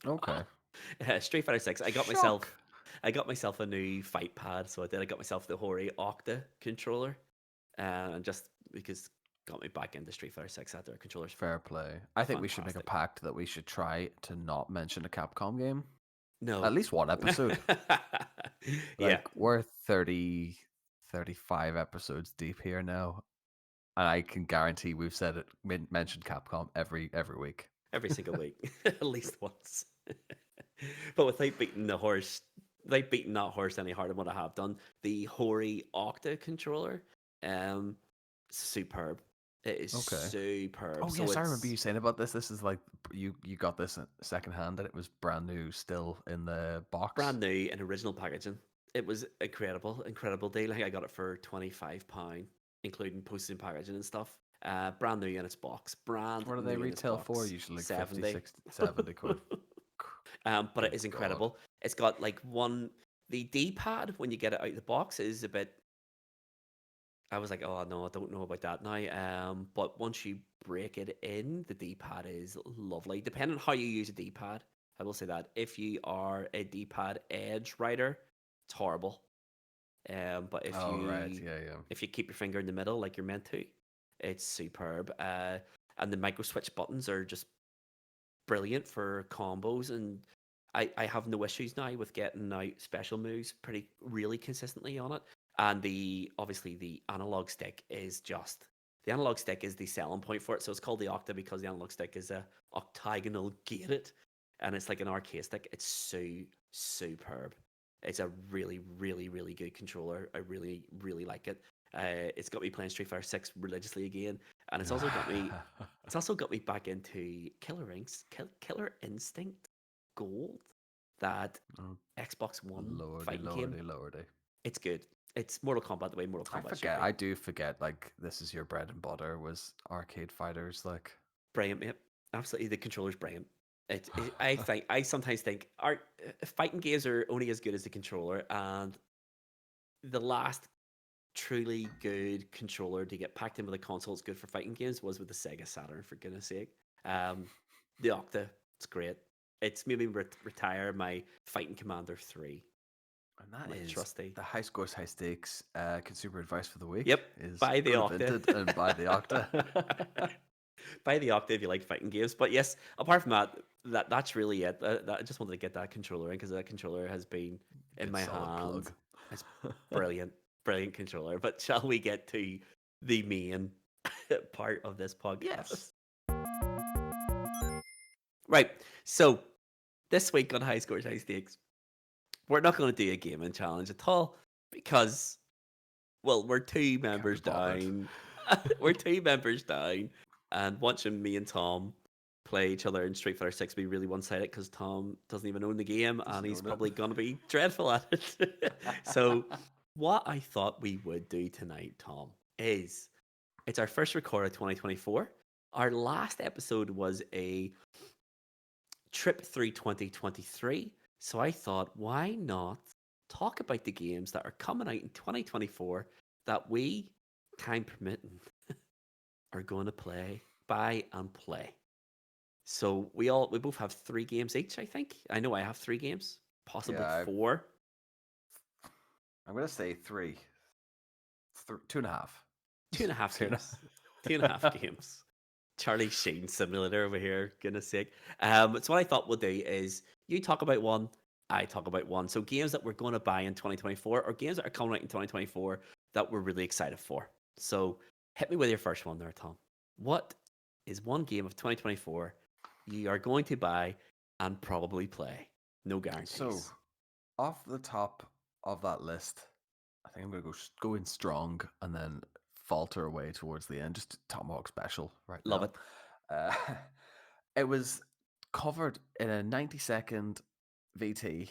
or Okay. not, Street Fighter Six. Shock. I got myself a new fight pad. So I did. I got myself the Hori Octa controller, and just because got me back into Street Fighter Six after a controller's Fair play. I think we should make a fantastic. pact that we should try to not mention a Capcom game. At No. least one episode. Yeah, Like we're 35 episodes deep here now, and I can guarantee we've said it mentioned Capcom every week. every single week, at least once. But without beating that horse any harder than what I have done, the Hori Octa controller, um, superb. It is Okay. superb. Oh So yes, I remember it's you saying about this. This is like you got this secondhand, and it was brand new, still in the box. brand new in original packaging. It was incredible, incredible deal. I think I got it for £25, including postage and packaging and stuff. Brand new in its box. Brand What do they new in its retail for? box. Usually like 50, 70. 60, 70 quid. But it Good is God. incredible. It's got like the D pad when you get it out of the box is a bit. I was like, oh no, I don't know about that now. But once you break it in, the D pad is lovely. Depending on how you use a D pad, I will say that if you are a D pad edge rider, it's horrible. But Oh right, yeah, yeah. if you keep your finger in the middle like you're meant to, it's superb. And the micro switch buttons are just brilliant for combos, and I have no issues now with getting out special moves pretty really consistently on it. And the obviously the analog stick is the selling point for it. So it's called the Octa because the analog stick is a octagonal gated, and it's like an arcade stick. It's superb. It's a really really really good controller. I really really like it. It's got me playing Street Fighter Six religiously again, and it's also got me back into Killer Instinct Gold, that Oh, Xbox One lordy, fighting game. lordy, lordy. It's good. It's Mortal Kombat the way Mortal I Kombat should forget. be. I do forget. Like this is your bread and butter was arcade fighters. Like Brilliant, mate. Absolutely, the controller's brilliant. I sometimes think our fighting games are only as good as the controller, and the last truly good controller to get packed in with a console that's good for fighting games was with the Sega Saturn. For goodness sake, um, the Octa, it's great. It's made me retire my Fighting Commander 3, And that my is trusty. the high scores, high stakes consumer advice for the week Yep, is buy the go to Octa. Vinted and buy the Octa. Buy the Octa if you like fighting games. But yes, apart from that, that's really it. I just wanted to get that controller in because that controller has been in Good my solid hand. plug. It's brilliant, brilliant controller. But shall we get to the main part of this podcast? Yes. Right. So this week on High Scores, High Stakes, we're not going to do a gaming challenge at all because, well, we're two Can't be members bothered. down. We're two members down, and watching me and Tom play each other in Street Fighter 6 be really one sided because Tom doesn't even own the game and Doesn't he's own it. probably going to be dreadful at it. So, what I thought we would do tonight, Tom, is it's our first record of 2024. Our last episode was a trip through 2023. So I thought, why not talk about the games that are coming out in 2024 that we, time permitting, are going to buy and play. So we both have 3 games each, I think. I know I have 3 games, possibly Yeah, 4. I'm going to say three. 2.5. Two and a half Two and games. Two and a half a... games. Charlie Sheen simulator over here, goodness sake. So what I thought we'll do is you talk about one, I talk about one. So games that we're going to buy in 2024 or games that are coming out in 2024 that we're really excited for. So hit me with your first one there, Tom. What is one game of 2024 you are going to buy and probably play? No So, guarantees. off the top of that list, I think I'm going to go in strong and then falter away towards the end. Just Tomahawk special right Love now. it. Uh, it was covered in a 90-second VT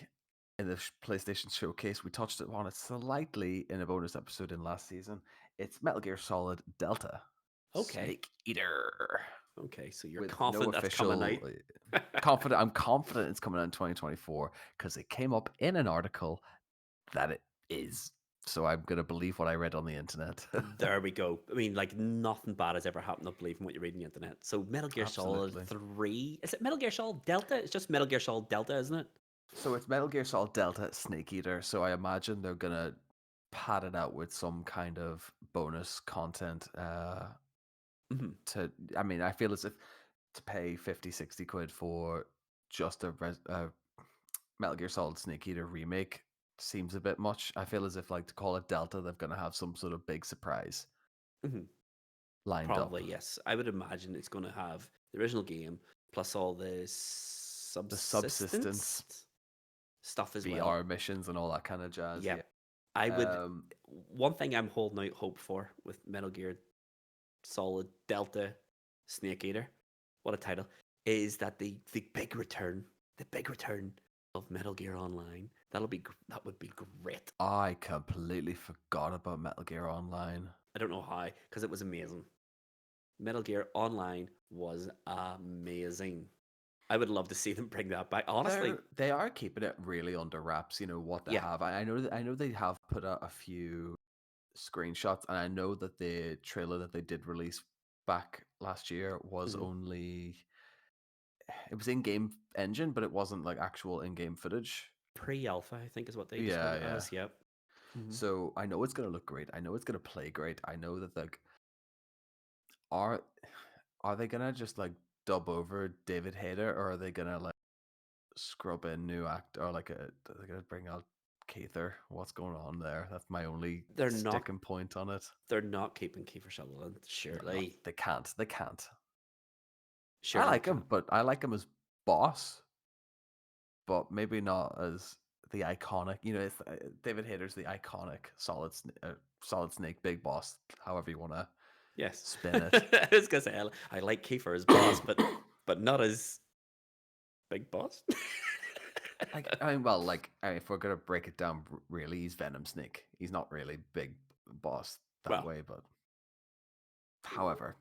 in the PlayStation Showcase. We touched upon it slightly in a bonus episode in last season. It's Metal Gear Solid Delta Okay. Snake Eater Okay. So you're with no confident that's coming official out. confident. I'm confident it's coming out in 2024 because it came up in an article that it is. So I'm gonna believe what I read on the internet. There we go. I mean, like nothing bad has ever happened. I believe in what you read on the internet. So Metal Gear Solid Absolutely. 3. Is it Metal Gear Solid Delta? It's just Metal Gear Solid Delta, isn't it? So it's Metal Gear Solid Delta Snake Eater. So I imagine they're gonna pad it out with some kind of bonus content. Mm-hmm. To I mean, I feel as if to pay 50, 60 quid for just a Metal Gear Solid Snake Eater remake seems a bit much. I feel as if like to call it Delta, they're gonna have some sort of big surprise Mm-hmm. lined up. Probably, yes. I would imagine it's going to have the original game plus all the The subsistence subsistence stuff as well. VR missions and all that kind of jazz. Yeah. Yeah. I would. Um, One thing I'm holding out hope for with Metal Gear Solid Delta Snake Eater, what a title, is that the big return of Metal Gear Online. That would be great. I completely forgot about Metal Gear Online. I don't know how because it was amazing. Metal Gear Online was amazing. I would love to see them bring that back. Honestly, They are keeping it really under wraps. You know what they yeah, have. I know they have put out a few screenshots, and I know that the trailer that they did release back last year was mhm. only it was in game engine, but it wasn't like actual in game footage. Pre-alpha, I think is what they describe Yeah, it yeah. as. Yep. Hmm. So I know it's gonna look great. I know it's gonna play great. I know that like are are they gonna just like dub over David Hayter, or are they gonna like scrub in new act, or like are they gonna bring out Keither? What's going on there? That's my only They're not. sticking point on it. They're not keeping Kiefer Sutherland. No, Surely, they can't. They can't. I surely they like him, can't. but I like him as boss, but maybe not as the iconic. You know, it's, David Hayter's the iconic Solid Snake big boss. However you want to Yes, spin it. I was gonna say I like Kiefer as boss, but not as big boss. Like I mean, well, like I mean, if we're gonna break it down, really, he's Venom Snake. He's not really big boss that Well, way, but however,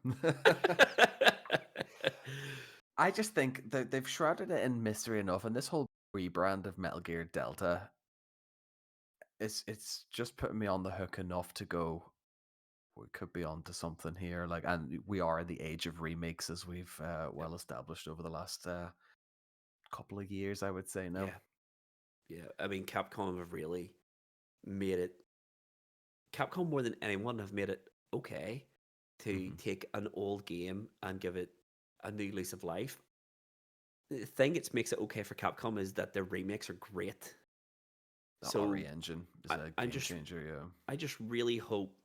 I just think that they've shrouded it in mystery enough, and this whole rebrand of Metal Gear Delta, it's just putting me on the hook enough to go, we could be onto something here. Like, and we are in the age of remakes, as we've Yep. well established over the last couple of years, I would say now. Yeah, yeah. I mean, Capcom have really made it. Capcom more than anyone have made it okay to Hmm. take an old game and give it a new lease of life. The thing that makes it okay for Capcom is that their remakes are great. The So RE engine is I, a I game just changer. Yeah. I just really hope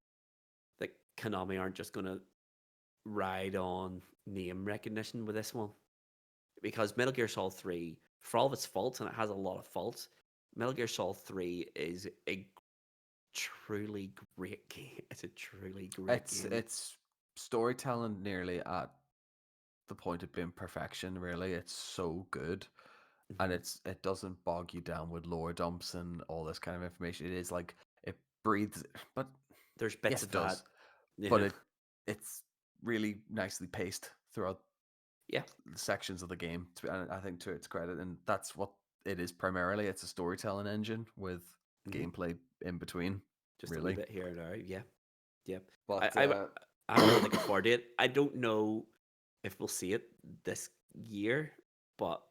that Konami aren't just gonna ride on name recognition with this one, because Metal Gear Solid 3, for all of its faults, and it has a lot of faults, Metal Gear Solid 3 is a truly great game. It's a truly great game. It's storytelling nearly at the point of being perfection. Really, it's so good, and Hmm. it doesn't bog you down with lore dumps and all this kind of information. It is like it breathes, but There's bits yes, it of that. does. But Yeah. it's really nicely paced throughout Yeah. the sections of the game. And I think to its credit, and that's what it is primarily. It's a storytelling engine with Hmm. gameplay in between, Just a wee really. bit here and there. Yeah. Yeah. I, But I, I'm really looking forward to it. I don't know if we'll see it this year, but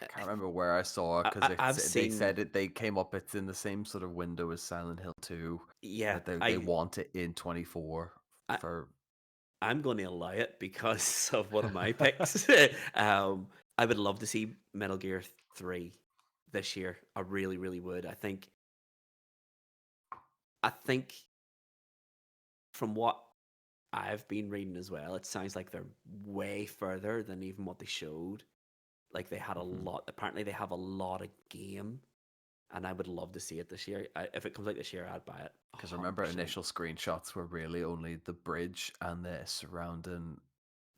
I can't remember where I saw it because I've they seen. said it. They came up. It's in the same sort of window as Silent Hill 2. Yeah, That they want it in 24 I for. I'm going to allow it because of one of my picks. um, I would love to see Metal Gear 3 this year. I really, really would. I think from what I've been reading as well, it sounds like they're way further than even what they showed. Like they had a lot. Apparently, they have a lot of game, and I would love to see it this year. If it comes out this year, I'd buy it Because hundred remember, percent. initial screenshots were really only the bridge and the surrounding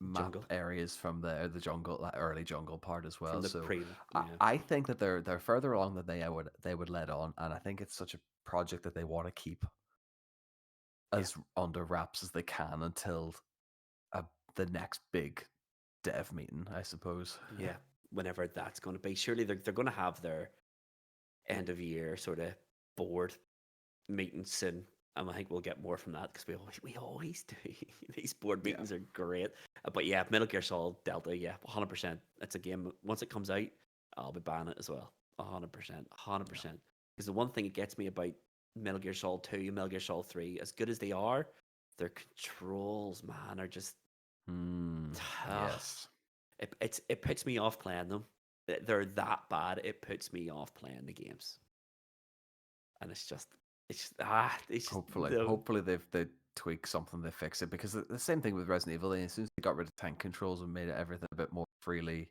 map Jungle areas from the jungle, that early jungle part as from well. the So pre. Yeah, I think that they're further along than they would let on, and I think it's such a project that they want to keep yeah, as under wraps as they can until uh, the next big dev meeting, I suppose. yeah. Whenever that's going to be, surely they're going to have their end of year sort of board meetings soon. And I think we'll get more from that because we always do. These board Yeah, meetings are great. But yeah, Metal Gear Solid Delta, yeah, 100%. It's a game. Once it comes out, I'll be buying it as well. 100%, yeah. 100%. Because the one thing that gets me about Metal Gear Solid 2 and Metal Gear Solid 3, as good as they are, their controls, man, are just Mm, ah, yes. it puts me off playing them. They're that bad. It puts me off playing the games, and it's just the Hopefully they tweak something, they fix it because the same thing with Resident Evil. As soon as they got rid of tank controls and made everything a bit more freely,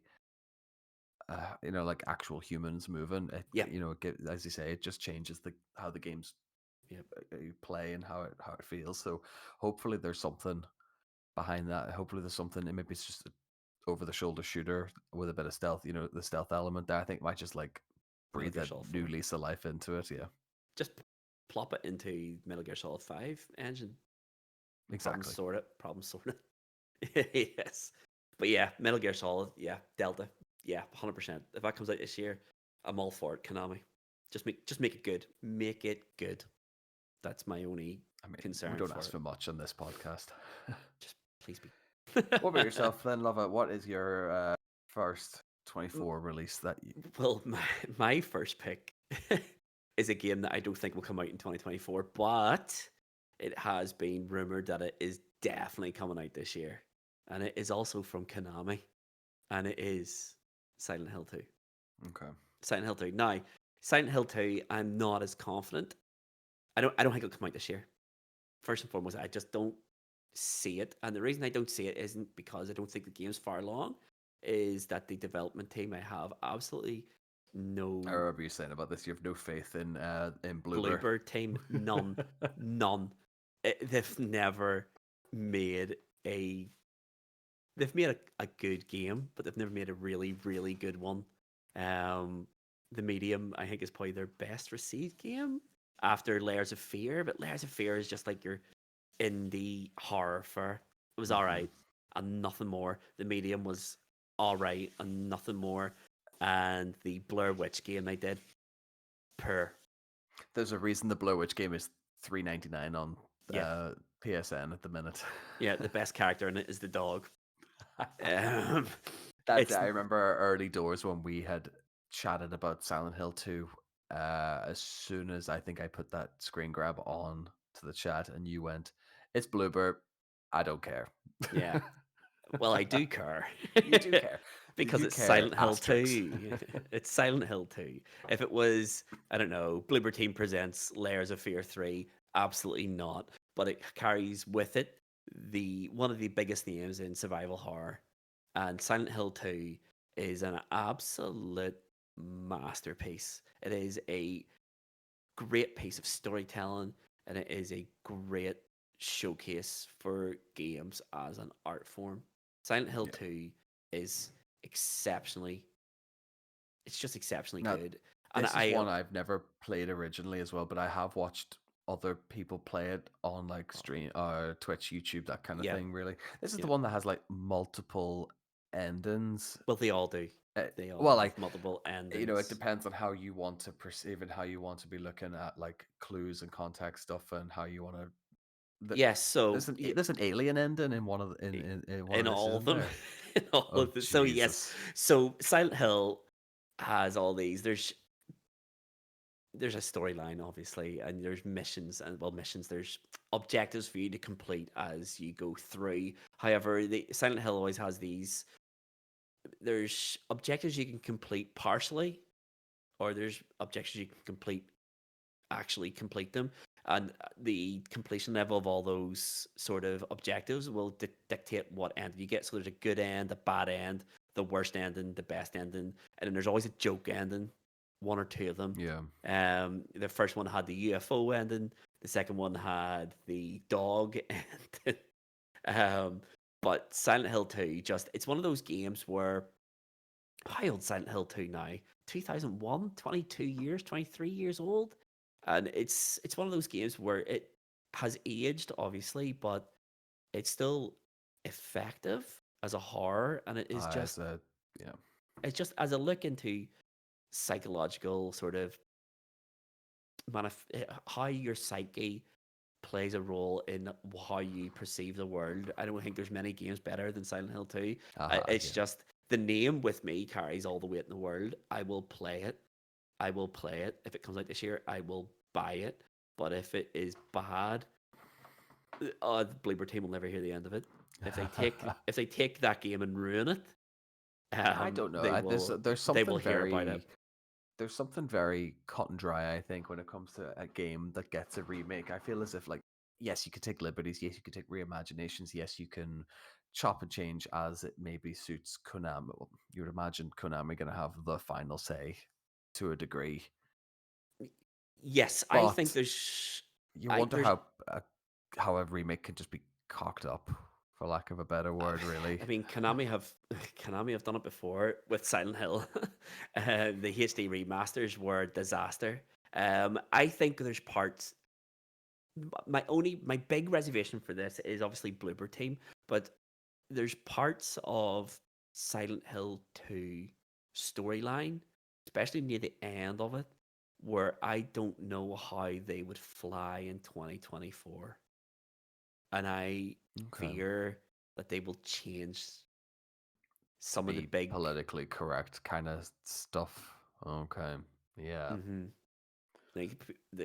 like actual humans moving, yeah, as you say, it just changes the how the games yeah. play and how it feels. So hopefully there's something behind that. Hopefully there's something. And maybe it's just a over the shoulder shooter with a bit of stealth. The stealth element there. I think might just like Metal breathe Gear a Solid new 4. lease of life into it. Yeah, Just plop it into Metal Gear Solid 5 engine. Problem exactly. sorted. Problem sorted. Yes. But yeah, Metal Gear Solid, yeah, Delta, yeah, 100%. If that comes out this year, I'm all for it, Konami. Just make it good. Make it good. That's my only I mean, we concern don't for ask it. for much on this podcast. Just please be. What about yourself then, Lova? What is your first 24 release that you. Well, my first pick is a game that I don't think will come out in 2024, but it has been rumored that it is definitely coming out this year. And it is also from Konami, and it is Silent Hill 2. Okay. Silent Hill 2. Now, Silent Hill 2, I'm not as confident. I don't think it'll come out this year. First and foremost, I just don't see it. And the reason I don't see it isn't because I don't think the game's far along, is that the development team I have absolutely I no remember you saying about this. You have no faith in Bloober. Bloober team, none, none. They've never made a. They've made a good game, but they've never made a really, really good one. Um, the Medium, I think, is probably their best received game after Layers of Fear, but Layers of Fear is just like your indie horror fair. It was all Hmm. right, and nothing more. The Medium was all right and nothing more. And the Blair Witch game they did, poor. There's a reason the Blair Witch game is $3.99 on Yeah, PSN at the minute. yeah. The best character in it is the dog. Um, That's it. it's I remember our early doors when we had chatted about Silent Hill 2. As soon as I think I put that screen grab on to the chat, and you went, "It's Bloober. I don't care." yeah. Well, I do care You do care. because You it's care. Silent Hill Asterisks. 2. It's Silent Hill 2. If it was, I don't know, Bloober Team presents Layers of Fear 3, absolutely not. But it carries with it the one of the biggest names in survival horror. And Silent Hill 2 is an absolute masterpiece. It is a great piece of storytelling, and it is a great showcase for games as an art form. Silent Hill Yeah. 2 is exceptionally, it's just exceptionally Now, good. And this is one I've never played originally as well, but I have watched other people play it on like stream or Twitch, YouTube, that kind of yeah, thing. Really, this is the yeah. one that has like multiple endings. Well, they all do. They all Well, have like multiple it endings. depends on how you want to perceive and how you want to be looking at like clues and context stuff and how you want to. Yes, so There's an alien ending in one of in one in of this, all of isn't them, there? in all Oh of them. So yes, Jesus! so Silent Hill has all these. There's a storyline obviously, and there's missions, and well, missions, there's objectives for you to complete as you go through. However, the Silent Hill always has these, there's objectives you can complete partially, or there's objectives you can complete, actually complete them, and the completion level of all those sort of objectives will dictate what end you get. So there's a good end, a bad end, the worst ending, the best ending, and then there's always a joke ending, one or two of them. Yeah. The first one had the UFO ending, the second one had the dog ending. um, but Silent Hill 2, just, it's one of those games where, how old Silent Hill 2 now? 2001, 22 years, 23 years old. And it's one of those games where it has aged, obviously, but it's still effective as a horror. And it is As just, a yeah. it's just as a look into psychological sort of how your psyche plays a role in how you perceive the world. I don't think there's many games better than Silent Hill 2. It's Yeah. just the name with me carries all the weight in the world. I will play it. I will play it. If it comes out this year, I will buy it. But if it is bad, the Bleeper team will never hear the end of it. If they take that game and ruin it, I don't know. they There's they will something hear about it. very cut and dry, I think, when it comes to a game that gets a remake. I feel as if, like, yes, you could take liberties, yes, you could take reimaginations, yes, you can chop and change as it maybe suits Konami. Well, you would imagine Konami going to have the final say to a degree, Yes, I think but you wonder there's how a remake can just be cocked up, for lack of a better word, really. I mean, Konami have done it before with Silent Hill. The HD remasters were a disaster. I think there's parts. My big reservation for this is obviously Bloober Team, but there's parts of Silent Hill 2 storyline, especially near the end of it, where I don't know how they would fly in 2024, and I Okay. fear that they will change To some of the be big. politically correct kind of stuff. Okay. Yeah. Mhm. Like,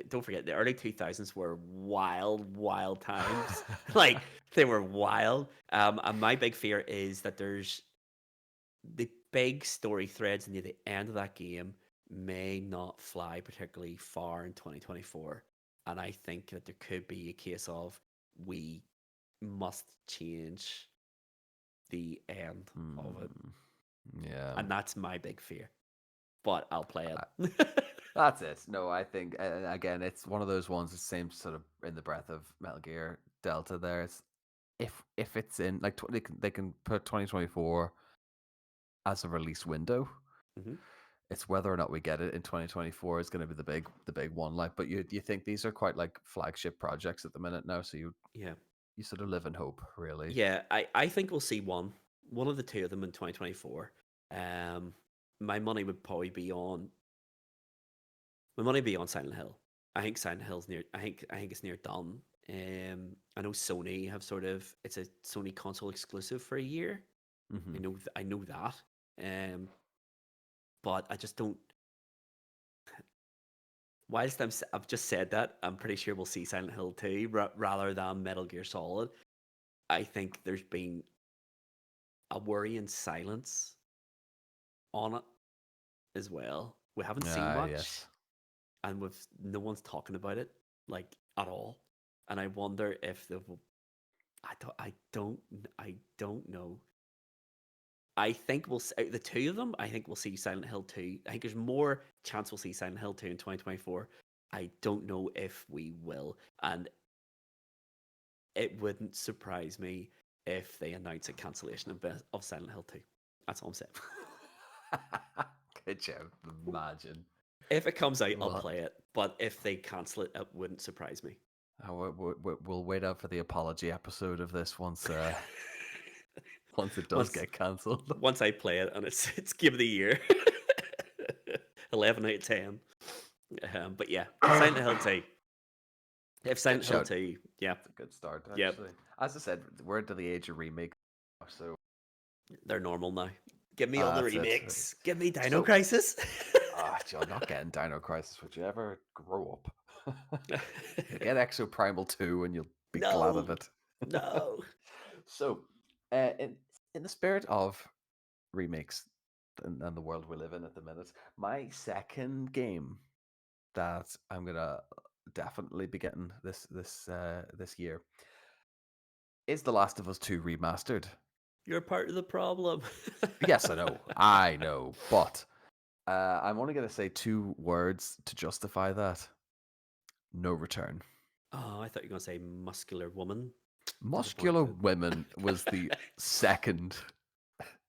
don't forget, the early 2000s were wild, wild times. Like, they were wild. And my big fear is that there's the big story threads near the end of that game may not fly particularly far in 2024. And I think that there could be a case of we must change the end of it. Hmm. Yeah. And that's my big fear. But I'll play I- it. That's it. No, I think again, it's one of those ones. The same sort of in the breath of Metal Gear Delta. There, it's if it's in like they can put 2024 as a release window. Mhm. It's whether or not we get it in 2024 is going to be the big one. Like, but you think these are quite like flagship projects at the minute now, so Yeah. you sort of live in hope, really. Yeah, I think we'll see one. one of the two of them in 2024. Um, my money would probably be on Silent Hill. I think Silent Hill's near. I think it's near done. I know Sony have sort of it's a Sony console exclusive for a year. Mm-hmm. I know that. Um, but I just don't. Whilst I've just said that, I'm pretty sure we'll see Silent Hill 2 rather than Metal Gear Solid. I think there's been a worrying silence on it as well. We haven't seen Ah, much, yes. and no one's talking about it like at all. And I wonder if I don't know. I think the two of them. I think we'll see Silent Hill 2. I think there's more chance we'll see Silent Hill 2 in 2024. I don't know if we will, and it wouldn't surprise me if they announce a cancellation of Silent Hill 2. That's all I'm saying. Could you imagine? If it comes out, I'll Well, play it. But if they cancel it, it wouldn't surprise me. we'll wait out for the apology episode of this once once it does once get cancelled. once I play it and it's game of the year, 11 out of 10. But yeah, Silent Hill 2. If Good Silent Hill shout. 2, yeah, It's a good start, yeah, actually. As I said, we're into the age of remake, so they're normal now. Give me all the that's it. remakes. Give me Dino So, Crisis. you're not getting Dino Crisis. Would you ever grow up? You'll get Exoprimal 2 and you'll be glad of No, it. no. So, in the spirit of remakes and the world we live in at the minute, my second game that I'm gonna definitely be getting this year is The Last of Us 2 remastered. You're part of the problem. Yes, I know, but I'm only gonna say two words to justify that: no return. Oh, I thought you were going to say muscular woman. Muscular Disappointed. women was the second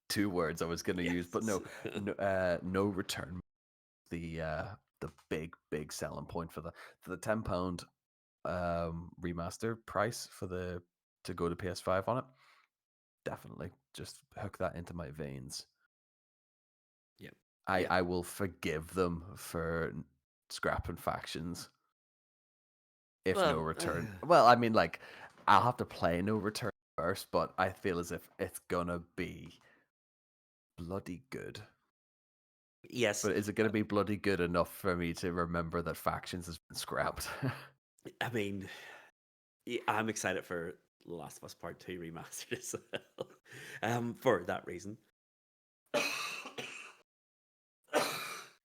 two words I was going to use, but Yes. no return. The big selling point for the £10 remaster price for the to go to PS5 on it. Definitely just hook that into my veins. Yep. I Yep. I will forgive them for scrapping factions if no Well, return. Well, I mean, like, I'll have to play no return first, but I feel as if it's gonna be bloody good. yes. But is it going to be bloody good enough for me to remember that factions has been scrapped? I mean, I'm excited for The Last of Us Part 2 remastered as well. For that reason.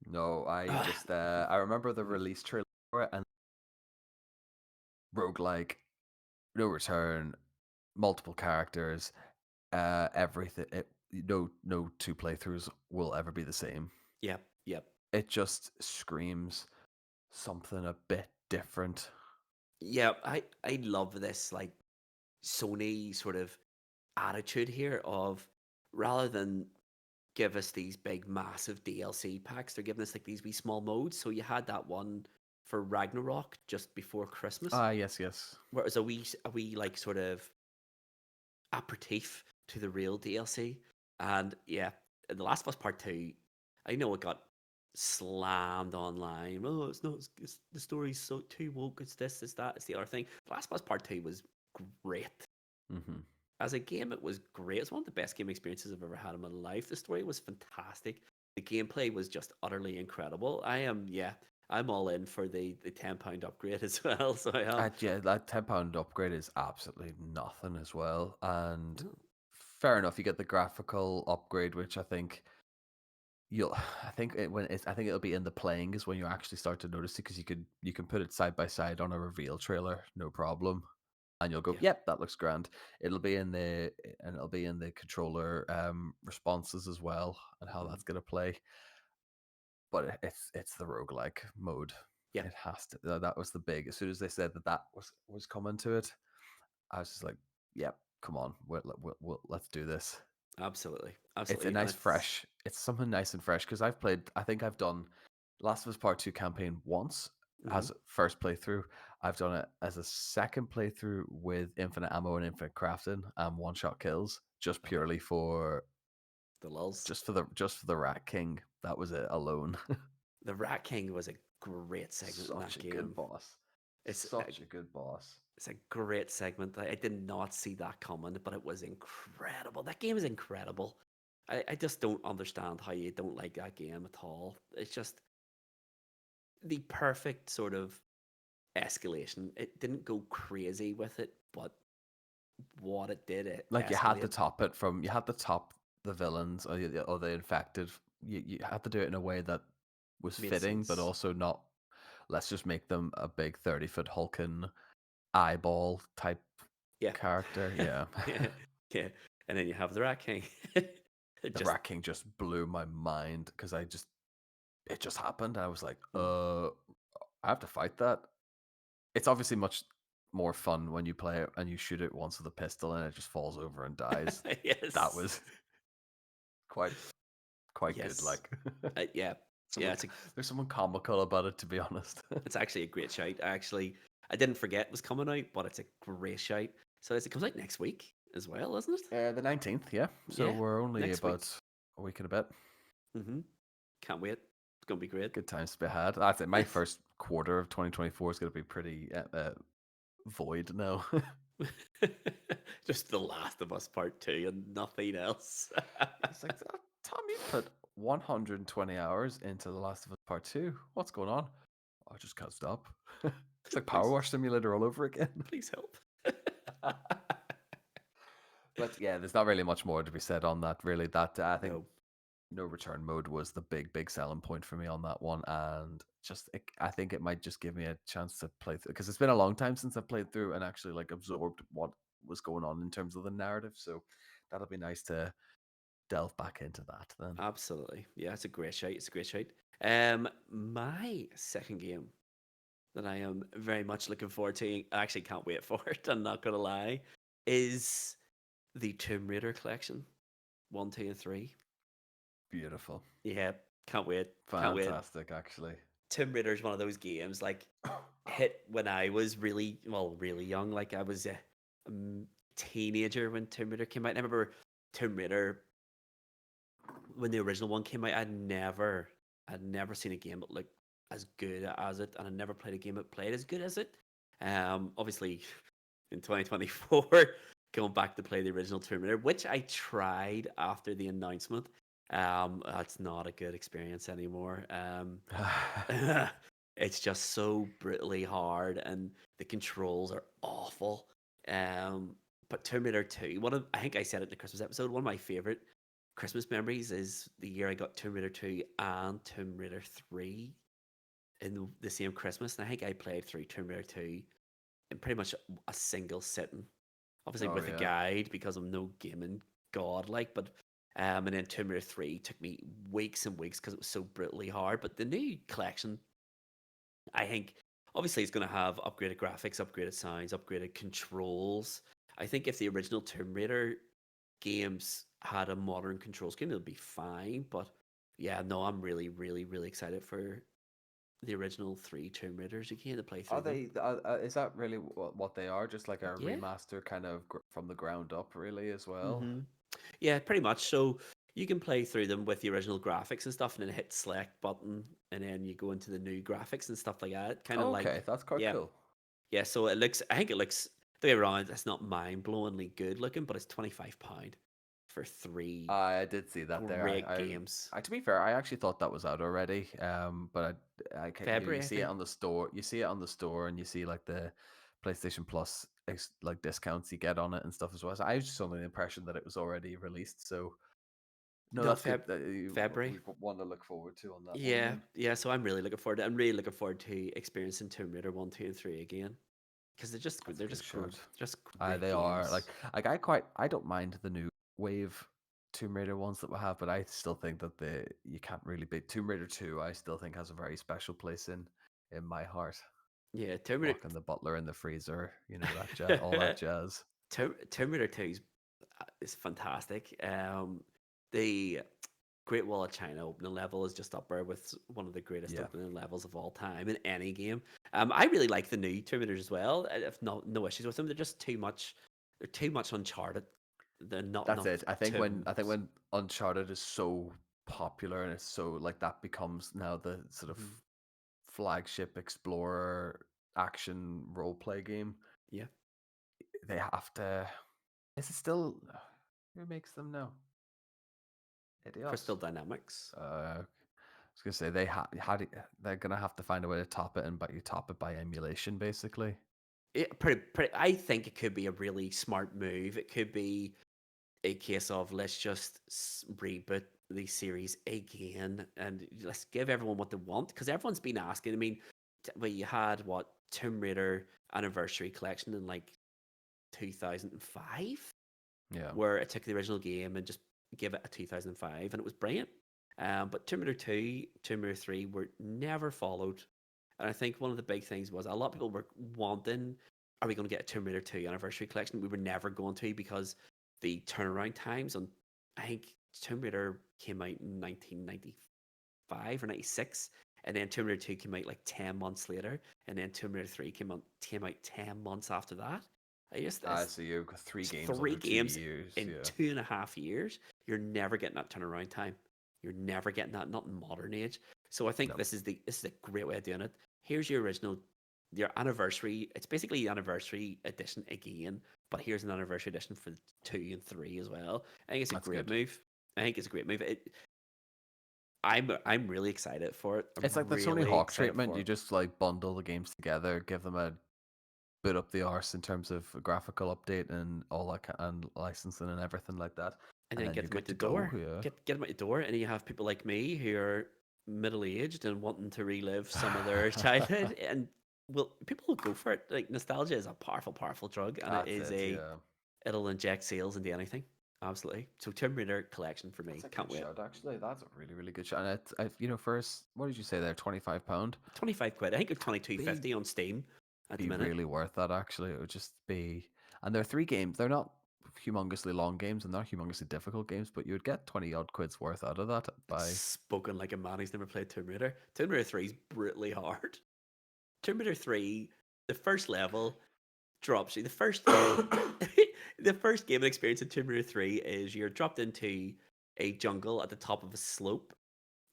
No, I remember the release trailer for it and roguelike, no return, multiple characters, everything. No two playthroughs will ever be the same. Yep. Yep. It just screams something a bit different. Yeah, I love this like Sony sort of attitude here of rather than give us these big massive DLC packs, they're giving us like these wee small modes. So you had that one for Ragnarok just before Christmas, Ah, yes, yes. where it was a wee like sort of aperitif to the real DLC. And yeah, in The Last of Us Part 2, I know it got slammed online. Oh, it's not, the story's so too woke, it's this, it's that, it's the other thing. The Last of Us Part 2 was great. Mm-hmm. As a game, it was great. It's one of the best game experiences I've ever had in my life. The story was fantastic. The gameplay was just utterly incredible. I'm all in for the £10 upgrade as well. So I am. Yeah, that £10 upgrade is absolutely nothing as well. And Oh, fair enough, you get the graphical upgrade, which I think you'll. I think I think it'll be in the playing is when you actually start to notice it because you can put it side by side on a reveal trailer, no problem, and you'll go, yeah, yep, that looks grand. It'll be in the controller responses as well and how mm, that's gonna play. But it's the roguelike mode. yeah, It has to. That was the big. As soon as they said that was coming to it, I was just like, "Yep, come on, let's do this." absolutely, It's a absolutely, and nice fresh. It's something nice and fresh because I've played. I think I've done Last of Us Part 2 campaign once mhm, as a first playthrough. I've done it as a second playthrough with infinite ammo and infinite crafting and one shot kills. just Love it. purely for The lulz. just for the Rat King. That was it alone. The Rat King was a great segment in Such that a good game. boss. It's a, Such a good boss. it's a great segment. I did not see that coming, but it was incredible. That game is incredible. I just don't understand how you don't like that game at all. It's just the perfect sort of escalation. It didn't go crazy with it, but what it did, it Like escalated. you had to top the villains or the infected. You had to do it in a way that was Made fitting, but sense. also not. Let's just make them a big 30-foot hulking eyeball type Yeah. character. Yeah. Yeah. Yeah. And then you have the Rat King. It The just Rat King just blew my mind because it just happened. I was like, mm. I have to fight that. It's obviously much more fun when you play it and you shoot it once with a pistol and it just falls over and dies. That Yes. was quite quite good. Yes. Like Yeah. Yeah, someone, there's someone comical about it, to be honest. it's actually a great shout. I didn't forget it was coming out, but it's a great shout. So it comes out next week as well, isn't it? The 19th, yeah. So Yeah, we're only next week. about a week and a bit. Mm-hmm. Can't wait. It's gonna be great. Good times to be had. That's it. My first quarter of 2024 is going to be pretty void now. Just The Last of Us Part 2 and nothing else. It's like, Tom, you put 120 hours into The Last of Us Part 2. What's going on? I just can't stop. It's like Power please, Wash Simulator all over again. please help. But yeah, there's not really much more to be said on that. Really, that I think No, no return mode was the big selling point for me on that one, and I think it might just give me a chance to play through because it's been a long time since I played through and actually like absorbed what was going on in terms of the narrative. So that'll be nice to delve back into that then. absolutely. Yeah, it's a great shout. It's a great shout. My second game that I am very much looking forward to, I actually can't wait for it, I'm not gonna lie, is the Tomb Raider collection. 1, 2, and 3. Beautiful, Yeah, can't wait. Can't wait. fantastic, actually. Tomb Raider is one of those games like hit when I was really young. Like I was a teenager when Tomb Raider came out. And I remember Tomb Raider when the original one came out. I'd never seen a game that looked as good as it, and I never played a game that played as good as it. Obviously, in 2024, going back to play the original Tomb Raider, which I tried after the announcement. That's not a good experience anymore. It's just so brutally hard, and the controls are awful. Um, but Tomb Raider 2, I think I said it in the Christmas episode, one of my favorite Christmas memories is the year I got Tomb Raider 2 and Tomb Raider 3 in the same Christmas. And I think I played through Tomb Raider 2 in pretty much a single sitting. Obviously Oh with a yeah. guide because I'm no gaming god like, but and then Tomb Raider 3 took me weeks and weeks because it was so brutally hard. But the new collection, I think obviously it's going to have upgraded graphics, upgraded sounds, upgraded controls. I think if the original Tomb Raider games had a modern control scheme, it'll be fine. But yeah, no, I'm really, really, really excited for the original three Tomb Raiders again to play Are through them. they? Is that really what they are? Just like a Yeah. remaster, kind of from the ground up, really, as well. Mm-hmm. Yeah, pretty much. So you can play through them with the original graphics and stuff, and then hit select button, and then you go into the new graphics and stuff like that. Kind of Okay, like, that's quite yeah, cool. yeah. So it looks. I think it looks. The way around, it's not mind blowingly good looking, but it's £25 for three I did see that there. great games. To be fair, I actually thought that was out already. But you February, I see it think. on the store. You see it on the store, and you see like the PlayStation Plus like discounts you get on it and stuff as well. So I was just under the impression that it was already released. So no, No, that's good. February. We've one to look forward to on that one Yeah, then. yeah. So I'm really looking forward to. I'm really looking forward to experiencing Tomb Raider 1, 2, and 3 again because That's a they're good shout. just great They are games. I don't mind the new wave Tomb Raider ones that we have, but I still think that you can't really beat Tomb Raider 2. I still think has a very special place in my heart. Yeah, Tomb Raider. Locking the butler in the freezer, that jazz, all that jazz. Tomb Raider 2 is fantastic. The Great Wall of China opening level is just up there with one of the greatest Yeah. opening levels of all time in any game. I really like the new Tomb Raiders as well. I have no issues with them. They're just too much. They're too much Uncharted. not That's enough it. to. I think when Uncharted is so popular and it's so like that becomes now the sort of Mhm. flagship explorer action role play game, Yeah, they have to. Is it still who makes them now? Crystal Idios. Dynamics. I was gonna say they're gonna have to find a way to top it, and but you top it by emulation, basically. Pretty. I think it could be a really smart move. It could be a case of let's just reboot the series again and let's give everyone what they want because everyone's been asking. I mean, well, you had what Tomb Raider Anniversary Collection in like 2005, Yeah, where it took the original game and just gave it a 2005, and it was brilliant. But Tomb Raider 2, Tomb Raider 3 were never followed. And I think one of the big things was a lot of people were wanting, are we going to get a Tomb Raider 2 Anniversary Collection? We were never going to because the turnaround times on, I think Tomb Raider came out in 1995 or 96. And then Tomb Raider 2 came out like 10 months later. And then Tomb Raider 3 came out 10 months after that. I guess this so you've got three it's games three under two games years. in Yeah, 2.5 years. You're never getting that turnaround time. You're never getting that, not in modern age. So I think no, this is a great way of doing it. Here's your original, your anniversary. It's basically the anniversary edition again, but here's an anniversary edition for 2 and 3 as well. I think it's a that's great good. move. I think it's a great move. I'm really excited for it. I'm It's like the Tony really Hawk excited treatment. for You it. just like bundle the games together, give them a bit up the arse in terms of graphical update and all that and licensing and everything like that, And and then then get you're them out good the to go. door. Yeah. Get them out the door, and you have people like me who are middle aged and wanting to relive some of their childhood, and well, people will go for it. Like nostalgia is a powerful, powerful drug, and That's it. Yeah. it'll inject sales into anything. Absolutely. So Tomb Raider collection for That's me. a Can't good wait. shout, actually. That's a really, really good shout. And first, what did you say there? £25. 25 quid. I think it's twenty two Be fifty on Steam at the be minute. really worth that. Actually, it would just be. And there are three games. They're not humongously long games and not humongously difficult games, but you would get 20 odd quid's worth out of that by. Spoken like a man who's never played Tomb Raider. Tomb Raider 3 is brutally hard. Tomb Raider 3, the first level drops you. The first gaming experience in Tomb Raider 3 is you're dropped into a jungle at the top of a slope,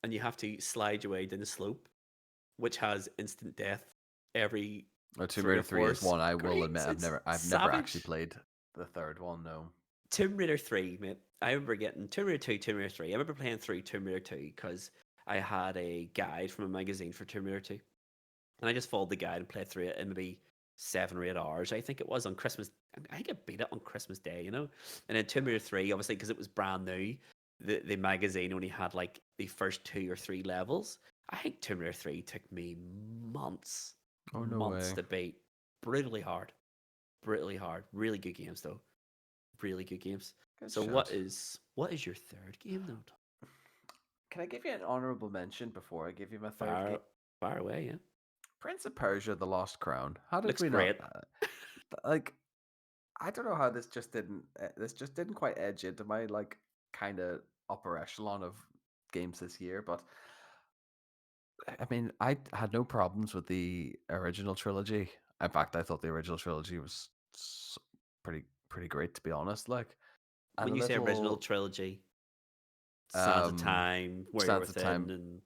and you have to slide your way down the slope, which has instant death every Tomb three Raider or 3 four is one I will admit screens. It's I've never actually savage. played the third one. No. Tomb Raider 3, mate. I remember getting Tomb Raider 2, Tomb Raider 3. I remember playing through Tomb Raider 2 because I had a guide from a magazine for Tomb Raider 2. And I just followed the guide and played through it in maybe 7 or 8 hours. I think it was on Christmas. I think I beat it on Christmas Day, you know. And then Tomb Raider 3, obviously, because it was brand new, the magazine only had like the first 2 or 3 levels. I think Tomb Raider 3 took me months, Oh, no months way. to beat. Brutally hard, brutally hard. Really good games though. Really good games. Good So shout. what is your third game though? Can I give you an honorable mention before I give you my third game? Far far away, yeah. Prince of Persia: The Lost Crown. How did Looks we not great. like? I don't know how this just didn't quite edge into my like kind of upper echelon of games this year, but I mean, I had no problems with the original trilogy. In fact, I thought the original trilogy was pretty great, to be honest. Like, and When a you say original little trilogy, Sands of um Time, Warrior Stands of Within, Time, and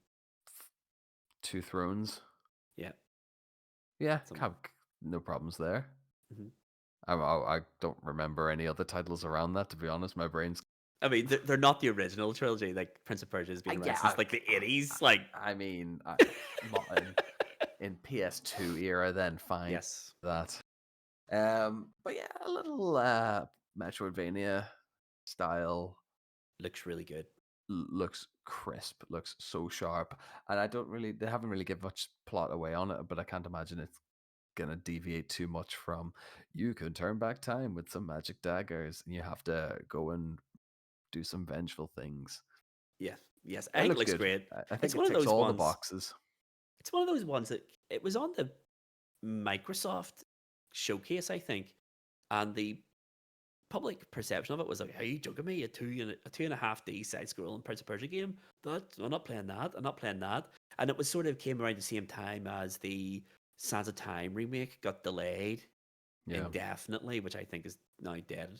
Two Thrones. yeah, Yeah, some. have no problems there. Mhm. I don't remember any other titles around that, to be honest. My brain's I mean, they're not the original trilogy. Like Prince of Persia has been around yeah. since like the 80s. Like, I mean, in PS2 era, then fine yes, that. But yeah, a little Metroidvania style looks really good. looks crisp, looks so sharp, and I don't really they haven't really give much plot away on it, but I can't imagine it's gonna deviate too much from you can turn back time with some magic daggers and you have to go and do some vengeful things. Yes, yes, I It think it looks looks good. great. I It's think it one of ticks those all the ones. boxes. It's one of those ones that it was on the Microsoft showcase, I think, and the public perception of it was like, "Hey, you joking me? A 2.5D side scrolling Prince of Persia game? That I'm not playing that. I'm not playing that." And it was sort of came around the same time as the Sands of Time remake got delayed Yeah. indefinitely, which I think is now dead.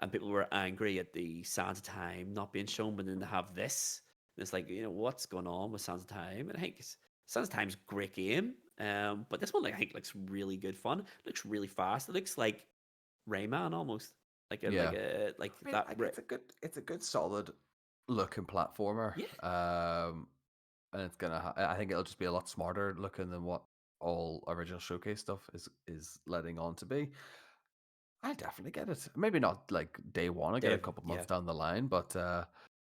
and people were angry at the Sands of Time not being shown, but then they have this. And it's like, what's going on with Sands of Time? And I think Sands of Time's a great game, but this one, like, I think looks really good fun. It looks really fast. It looks like Rayman almost, Yeah. like I mean, that. like it's a good solid looking platformer. Yeah, And it's gonna. I think it'll just be a lot smarter looking than what all original showcase stuff is letting on to be. I definitely get it. Maybe not like day one. I get a Dave. couple Yeah, months down the line, but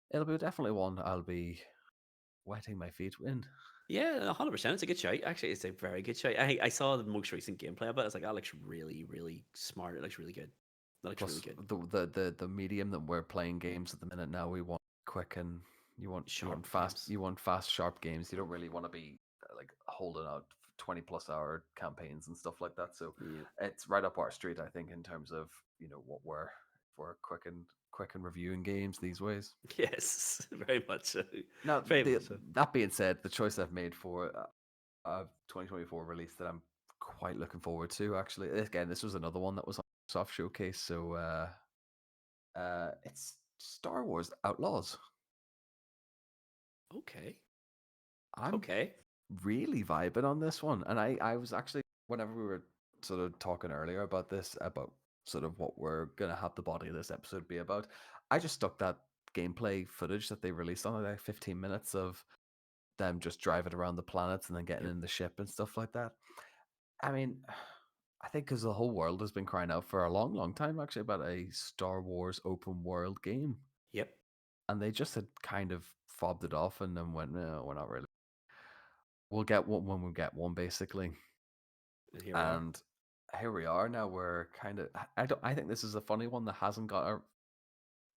it'll be definitely one I'll be wetting my feet in. yeah, 100%. It's a good shout. Actually, it's a very good shout. I saw the most recent gameplay of it. I was like, that looks really, really smart. It looks really good. That looks really Plus good. the medium that we're playing games at the minute now, we want quick and Sharp you games. want fast sharp games. You don't really want to be like holding out 20 plus hour campaigns and stuff like that. So Yeah. it's right up our street, I think, in terms of what we're quick and reviewing games these ways. Yes, very much so. Now, Very much so. that being said, the choice I've made for a 2024 release that I'm quite looking forward to, actually, again, this was another one that was on Soft Showcase, so it's Star Wars Outlaws. Okay. I'm Okay. really vibing on this one, and I was actually, whenever we were sort of talking earlier about this, about sort of what we're gonna have the body of this episode be about, I just stuck that gameplay footage that they released on, like 15 minutes of them just driving around the planets and then getting Yep. in the ship and stuff like that. I mean, I think because the whole world has been crying out for a long, long time actually about a Star Wars open world game, Yep. and they just had kind of fobbed it off and then went, no, we're not really. We'll get one when we get one, basically. And here we are. And here we are now. We're kind of. I don't. I think this is a funny one that hasn't got a.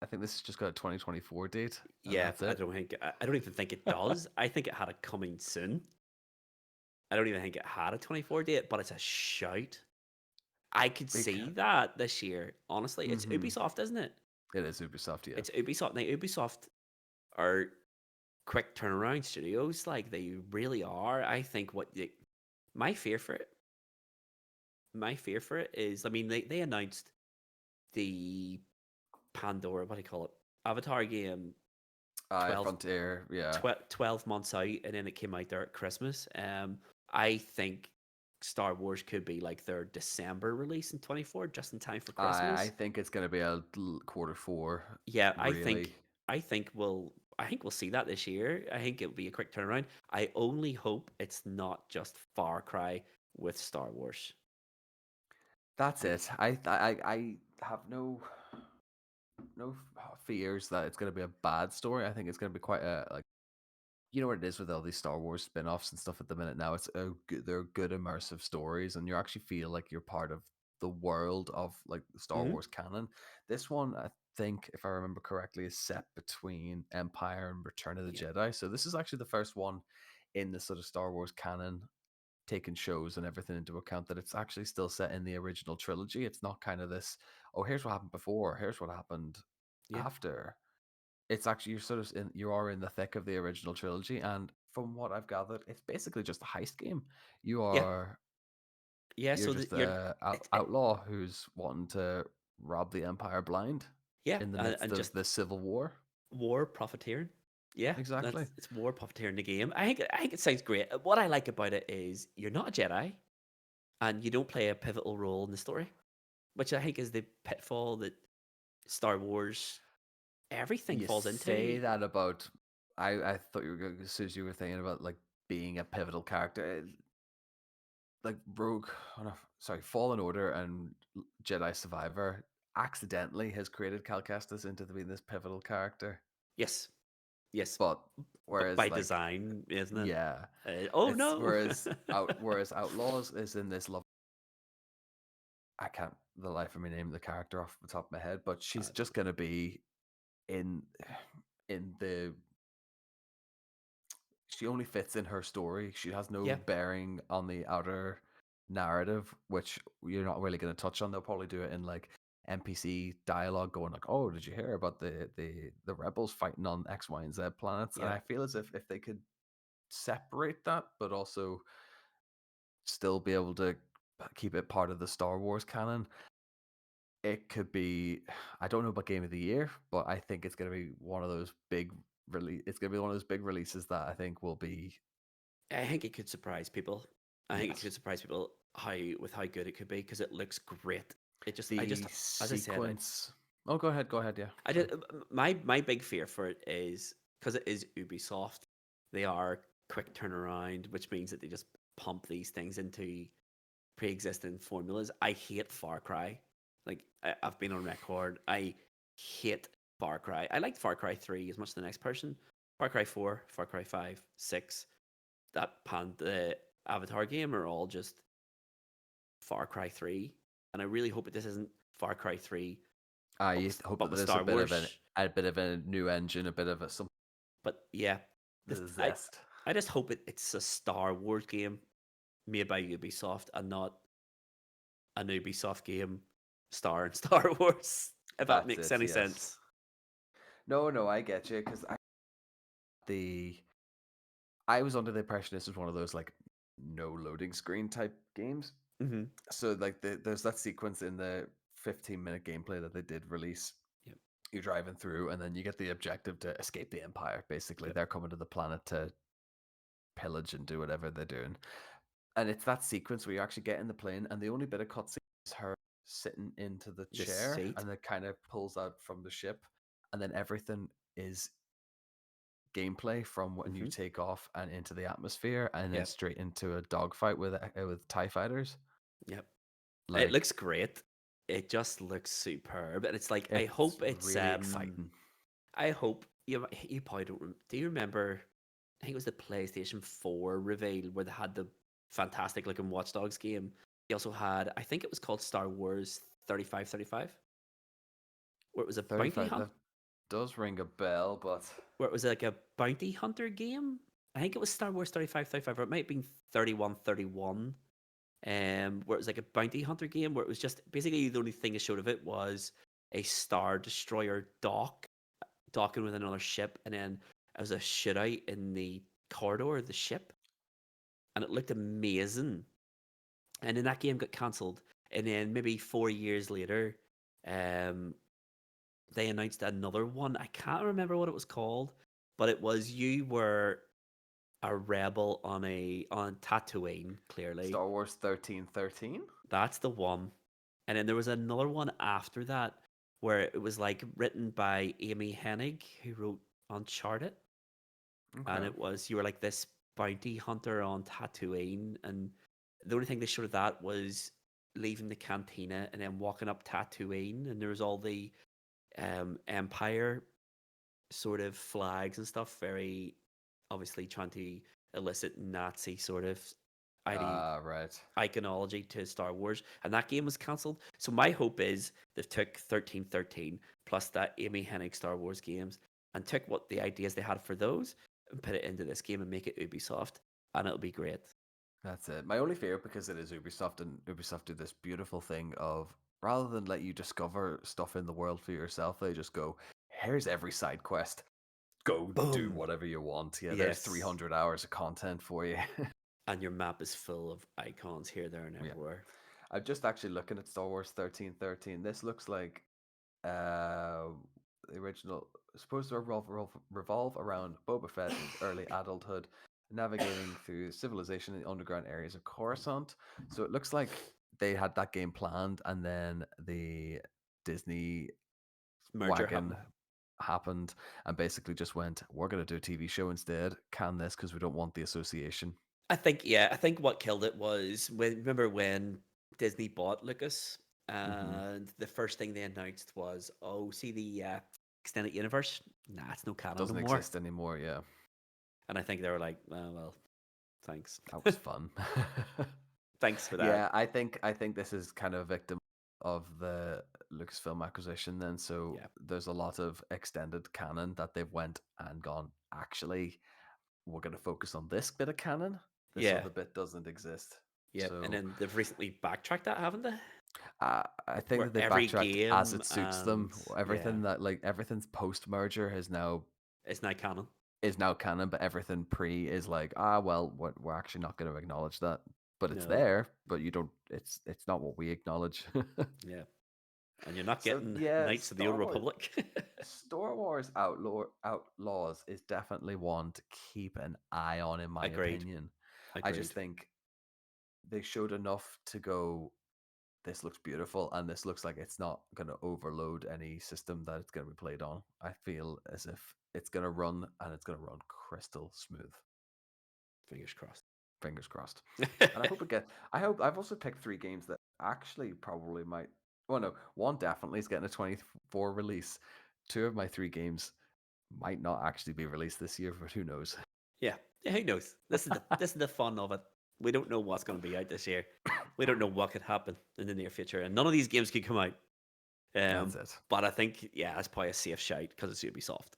I think this has just got a 2024 date, and Yeah, that's it. I don't even think it does. I think it had a coming soon. I don't even think it had a 24 date, but it's a shout. I could see Because, that this year. Honestly, it's mm-hmm. Ubisoft, isn't it? It is Ubisoft, yeah. It's Ubisoft. Now, Ubisoft are quick turnaround studios. Like they really are. I think my fear for it, my fear for it is, I mean, they announced the Pandora, what do you call it? Avatar game 12, Frontier, yeah. 12 months out, and then it came out there at Christmas. I think Star Wars could be like their December release in 24, just in time for I Christmas. think it's going to be a quarter four, Yeah, really. I think we'll see that this year. I think it'll be a quick turnaround. I only hope it's not just Far Cry with Star Wars. That's it. I have no fears that it's going to be a bad story. I think it's going to be quite a like what it is with all these Star Wars spin-offs and stuff at the minute now. They're good immersive stories, and you actually feel like you're part of the world of like the Star Hmm. Wars canon. This one, I think, if I remember correctly, is set between Empire and Return of the Yeah, Jedi. So this is actually the first one in the sort of Star Wars canon, taking shows and everything into account, that it's actually still set in the original trilogy. It's not kind of this, oh, here's what happened before, here's what happened yeah, after. It's actually, you are in the thick of the original trilogy, and from what I've gathered, it's basically just a heist game. You yeah, are yeah. you're So just you're a it, outlaw who's wanting to rob the Empire blind yeah, in the midst and of just the Civil War. war profiteering. Yeah, Exactly. it's war profiteering the game. I think it sounds great. What I like about it is you're not a Jedi and you don't play a pivotal role in the story, which I think is the pitfall that Star Wars everything You falls say into. that about, I thought you were going, as soon as you were thinking about like being a pivotal character, like Rogue, oh no, sorry, Fallen Order and Jedi Survivor accidentally has created Cal Kestis into being this pivotal character. Yes, yes, But but whereas by like, design, isn't it? yeah, Oh it's no. whereas Outlaws is in this love. I can't the life of me name the character off the top of my head, but she's just gonna be in the she only fits in her story. She has no Yeah, bearing on the outer narrative, which you're not really going to touch on. They'll probably do it in like NPC dialogue, going like, "Oh, did you hear about the rebels fighting on X, Y, and Z planets?" And yeah, I feel as if they could separate that, but also still be able to keep it part of the Star Wars canon, it could be. I don't know about game of the year, but I think it's going to be one of those big release. It's going to be one of those big releases that I think will be I think it could surprise people. I think it yes. could surprise people how good it could be because it looks great. I just, The as I said, sequence. Oh, go ahead. Go ahead. Yeah. I Sorry. just my big fear for it is because it is Ubisoft. They are quick turnaround, which means that they just pump these things into pre-existing formulas. I hate Far Cry. Like I've been on record. I hate Far Cry. I liked Far Cry 3 as much as the next person. Far Cry 4, Far Cry 5, 6, the Avatar game are all just Far Cry 3. And I really hope that this isn't Far Cry 3, I hope but that with there's a Star bit of Wars. a bit of a new engine, a bit of a some But yeah, this zest. I just hope it's a Star Wars game made by Ubisoft and not an Ubisoft game starring Star Wars. If that That's makes it. any Yes. sense. No, no, I get you because the I was under the impression this was one of those like no loading screen type games. Mm-hmm. So like there's that sequence in the 15-minute gameplay that they did release. Yep. You're driving through, and then you get the objective to escape the Empire. Basically, Yep. they're coming to the planet to pillage and do whatever they're doing. And it's that sequence where you actually get in the plane, and the only bit of cutscene is her sitting into the The chair, seat. and it kind of pulls out from the ship, and then everything is gameplay from when you Mm-hmm. take off and into the atmosphere, and then Yep. straight into a dogfight with Tie fighters. Yep. It Like looks great. It just looks superb, and it's like it's really exciting. I hope you probably don't. Do you remember? I think it was the PlayStation 4 reveal where they had the fantastic looking Watch Dogs game. They also had, I think it was called Star Wars 3535, where it was a bounty 35 hunt, that does ring a bell, but where it was like a bounty hunter game. I think it was Star Wars 3535, or it might have been 3131. Where it was like a bounty hunter game, where it was just basically the only thing it showed of it was a Star Destroyer docking with another ship, and then it was a shootout in the corridor of the ship, and it looked amazing. And then that game got cancelled, and then maybe 4 years later, um, they announced another one. I can't remember what it was called, but it was you were a rebel on Tatooine. Clearly, Star Wars 1313. that's the one. And then there was another one after that where it was like written by Amy Hennig, who wrote Uncharted, and Okay. it was you were like this bounty hunter on Tatooine, and the only thing they showed of that was leaving the cantina and then walking up Tatooine, and there was all the Empire sort of flags and stuff, very obviously trying to elicit Nazi sort of Right. iconology to Star Wars, and that game was cancelled. So my hope is they've took 1313 plus that Amy Hennig Star Wars games and took what the ideas they had for those and put it into this game and make it Ubisoft, and it'll be great. That's it. My only fear, because it is Ubisoft, and Ubisoft do this beautiful thing of rather than let you discover stuff in the world for yourself, they just go, here's every side quest. Go do Boom. whatever you want. Yeah, there's Yes. 300 hours of content for you. And your map is full of icons here, there, and Yeah. everywhere. I'm just actually looking at Star Wars 1313. This looks like uh, the original, supposed to revolve around Boba Fett in his early adulthood, navigating through civilization in the underground areas of Coruscant. So it looks like they had that game planned, and then the Disney Merger wagon happened. happened and basically just went, we're going to do a TV show instead. Can this because we don't want the association. I think what killed it was remember when Disney bought Lucas, Hmm. and the first thing they announced was, "Oh, see the extended universe? Nah, it's no canon no Doesn't more." exist anymore. Yeah, And I think they were like, "Oh, well, thanks, that was fun. thanks for that." Yeah, I think this is kind of a victim of the Lucasfilm acquisition then. So Yeah, there's a lot of extended canon that they've went and gone, actually, we're going to focus on this bit of canon. This yeah, other bit doesn't exist. yeah. And So then they've recently backtracked that, haven't they? I think Where that they every backtracked as game it suits them. and yeah, Everything's post merger it's not canon. is now canon, but everything pre is like, well, we're actually not going to acknowledge that. But it's No, there, but you don't. It's not what we acknowledge. yeah. and you're not So getting yeah, Knights of the Old Republic. Star Wars Outlaws is definitely one to keep an eye on, in my Agreed. opinion. I just Agreed. think they showed enough to go, this looks beautiful, and this looks like it's not going to overload any system that it's going to be played on. I feel as if it's going to run, and it's going to run crystal smooth. Fingers crossed. Fingers crossed. And I hope it get. I hope I've also picked 3 games that actually probably might. Well, no, one definitely is getting a 24 release. 2 of my 3 games might not actually be released this year, but who knows? Yeah. Yeah, who knows? This is the fun of it. We don't know what's going to be out this year. We don't know what could happen in the near future, and none of these games could come out. That's it. But I think that's probably a safe shout because it's Ubisoft,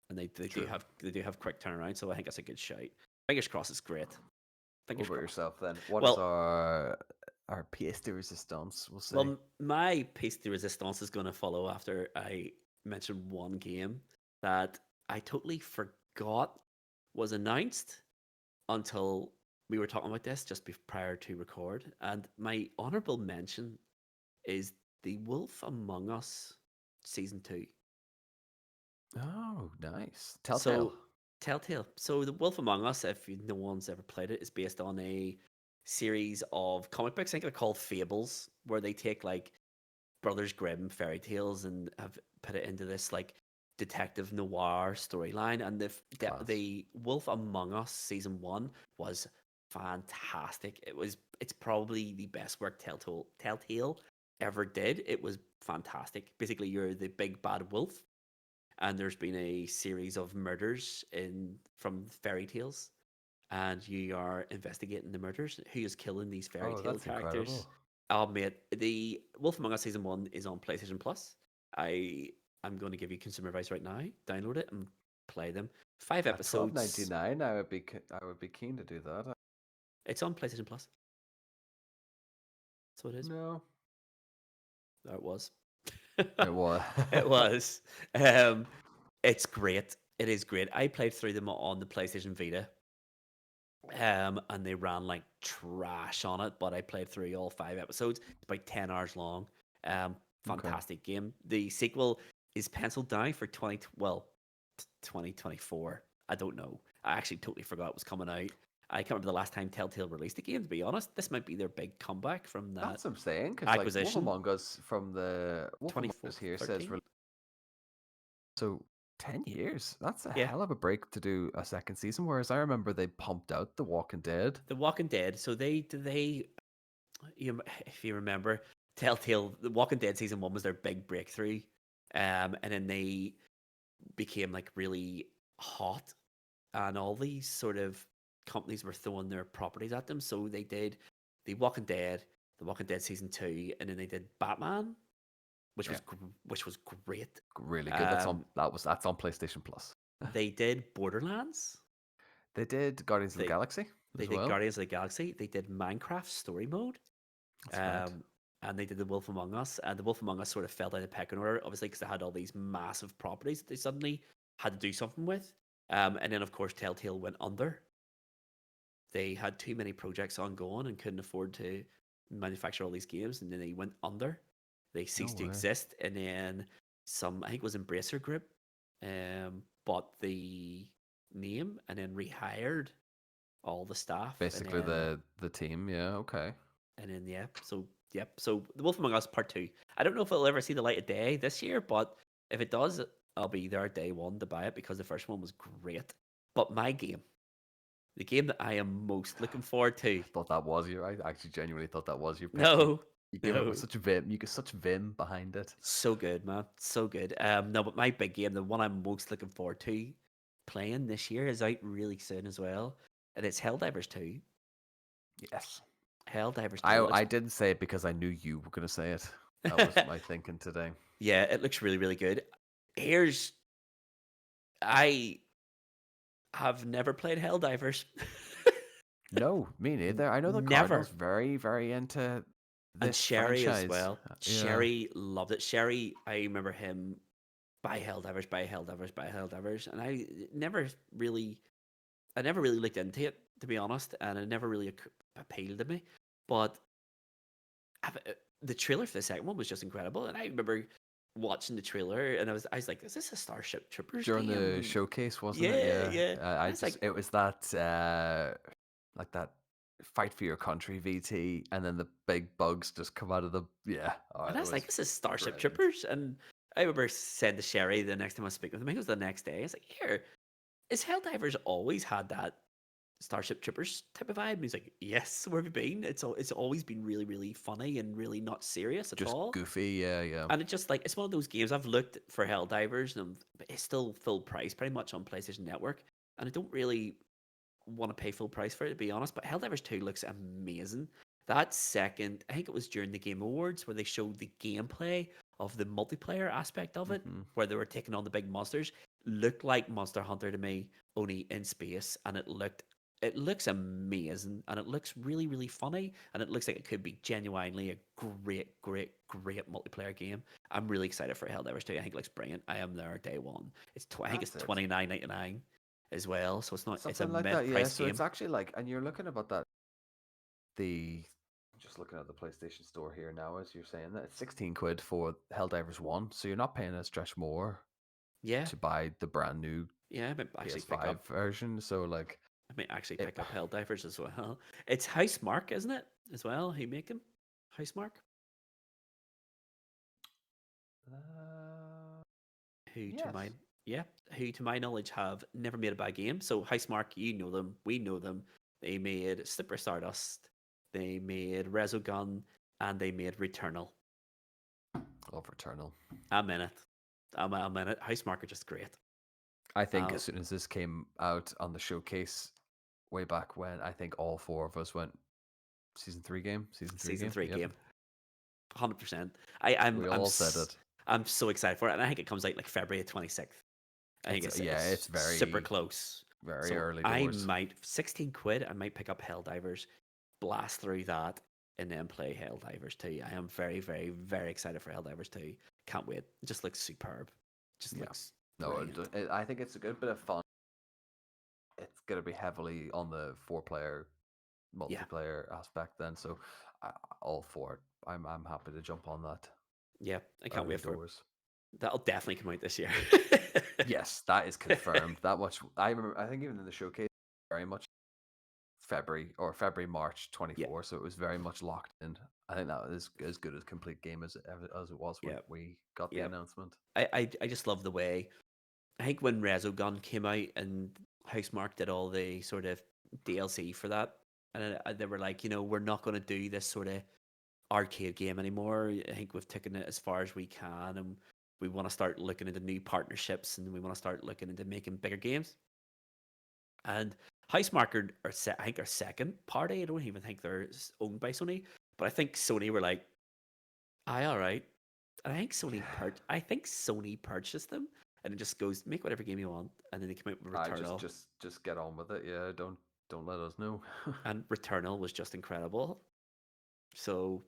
and they True. do have quick turnaround, so I think that's a good shout. Fingers crossed, it's great. What Fingers about crossed. yourself then? What is Well, our pièce de résistance? We'll say. well, my piece de resistance is going to follow after I mentioned one game that I totally forgot was announced until we were talking about this just prior to record. And my honorable mention is The Wolf Among Us Season 2. Oh, nice. Telltale. So, Telltale. So, The Wolf Among Us, if no one's ever played it, is based on a series of comic books. I think they're called Fables, where they take like Brothers Grimm fairy tales and have put it into this like detective noir storyline. And Class. the Wolf Among Us season 1 was fantastic. It's probably the best work Telltale ever did. It was fantastic. Basically, you're the big bad wolf, and there's been a series of murders in from fairy tales, and you are investigating the murders. Who is killing these fairy Oh, tale that's characters? incredible. Oh, mate, the Wolf Among Us season 1 is on PlayStation Plus. I'm going to give you consumer advice right now. Download it and play them. 5 At episodes. $12.99, I would be keen to do that. It's on PlayStation Plus. So it is. No, There it was. it was. It was. Um, it's great. It is great. I played through them on the PlayStation Vita. And they ran like trash on it, but I played through all 5 episodes. It's about 10 hours long. Okay. Fantastic game. The sequel is penciled down for 2024. I don't know. I actually totally forgot it was coming out. I can't remember the last time Telltale released a game, to be honest. This might be their big comeback from that That's what I'm saying, because like Wolf acquisition. Among Us from the Wolf Among Us here says 2013. so 10 years. That's a Yeah. hell of a break to do a second season. Whereas I remember they pumped out The Walking Dead. The Walking Dead. So if you remember, Telltale, The Walking Dead season 1 was their big breakthrough. And then they became like really hot, and all these sort of companies were throwing their properties at them. So they did The Walking Dead, The Walking Dead season 2, and then they did Batman, which Yeah, was which was great. really good. Um, That's on PlayStation Plus. they did Borderlands. They did Guardians of the They Galaxy they as did well. Guardians of the Galaxy. They did Minecraft Story Mode. That's right. Um, and they did The Wolf Among Us. And The Wolf Among Us sort of fell down the pecking order, obviously, because they had all these massive properties that they suddenly had to do something with. And then, of course, Telltale went under. They had too many projects ongoing and couldn't afford to manufacture all these games. And then they went under. They No ceased to way. exist. And then I think it was Embracer Group, bought the name and then rehired all the staff. Basically the team. Yeah. Okay. So The Wolf Among Us Part 2. I don't know if it'll ever see the light of day this year, but if it does, I'll be there day one to buy it because the first one was great. But my game, the game that I am most looking forward to, I thought that was you. I actually genuinely thought that was your pick. no, You gave it with no, such vim. You got such vim behind it. so good, man, so good. No, but my big game, the one I'm most looking forward to playing this year, is out really soon as well, and it's Helldivers 2. Yes. Helldivers 2 I looks didn't say it because I knew you were going to say it. That was my thinking today. Yeah, it looks really, really good. Here's I have never played Helldivers. No, me neither. I know the Cardinals Never. very, very into And this Sherry as franchise. well. Yeah. Sherry loved it. Sherry, I remember him buy Helldivers, buy Helldivers, buy Helldivers, and I never really looked into it, to be honest, and it never really appealed to me. But The trailer for the second one was just incredible, and I remember watching the trailer, and I was like, "Is this a Starship Troopers During game?" the And showcase, wasn't it? yeah, Yeah. yeah, I and it's just like, it was that like that fight for your country VT, and then the big bugs just come out of the yeah. Oh, and I it was like, was "This is Starship brilliant. Troopers," and I remember saying to Sherry the next time I was speaking with him, I think it was the next day. I was like, "Here, is Helldivers always had that Starship Troopers type of vibe?" And he's like, "Yes, where have you been? It's always been really, really funny and really not serious at Just all." goofy, yeah, yeah. And it's just like it's one of those games I've looked for Helldivers, and it's still full price pretty much on PlayStation Network, and I don't really want to pay full price for it to be honest. But Helldivers 2 looks amazing. That second, I think it was during the Game Awards where they showed the gameplay of the multiplayer aspect of it, Hmm. where they were taking on the big monsters. Looked like Monster Hunter to me, only in space, and it looks amazing, and it looks really, really funny, and it looks like it could be genuinely a great, great, great multiplayer game. I'm really excited for Helldivers 2. I think it looks brilliant. I am there day one. I think it's That's it. $29.99 as well, so it's a Something like that, yeah. mid-priced So it's game. actually like, and you're looking about that the just looking at the PlayStation Store here now, as you're saying that it's 16 quid for Helldivers 1, so you're not paying a stretch more Yeah, to buy the brand new yeah. I might actually pick PS5 up. version. So like I might actually it, pick up Helldivers as well. It's Housemark, isn't it? As well, who make him? Housemark, uh, who to my yes, yeah, who to my knowledge have never made a bad game. So Housemark, you know them, we know them. They made Slipper Stardust, they made Resogun, and they made Returnal. love Returnal. I'm in it. I'm in it. Housemark are just great. I think Uh, as soon as this came out on the showcase way back when, I think all four of us went season three Season game. three Yep, game, 100%. I, I'm we I'm all said s- it. I'm so excited for it, and I think it comes out like February 26th. I think It's yeah, it's it's super very close. very So early I doors. might 16 quid. I might pick up Helldivers, blast through that, and then play Helldivers 2. I am very, very, very excited for Helldivers 2. Can't wait. It just looks superb. Just Yeah, looks no, brilliant. I think it's a good bit of fun. It's going to be heavily on the four-player Yeah, multiplayer aspect then, so I, all for it. I'm happy to jump on that yeah. I can't early wait for it. doors. That'll definitely come out this year. Yes, that is confirmed. That much I remember. I think even in the showcase, very much February March Yeah, 24. So it was very much locked in. I think that was as good a complete game as it was when yeah, we got the yeah. announcement. I just love the way I think when Resogun came out and Housemark did all the sort of DLC for that, and they were like, we're not going to do this sort of arcade game anymore. I think we've taken it as far as we can, and we want to start looking into new partnerships, and we want to start looking into making bigger games. And Housemark I think, are second party. I don't even think they're owned by Sony, but I think Sony were like, "Aye, all right." And Yeah. I think Sony purchased them, and it just goes make whatever game you want, and then they came out with I Returnal, just get on with it. Yeah, don't let us know. and Returnal was just incredible. So,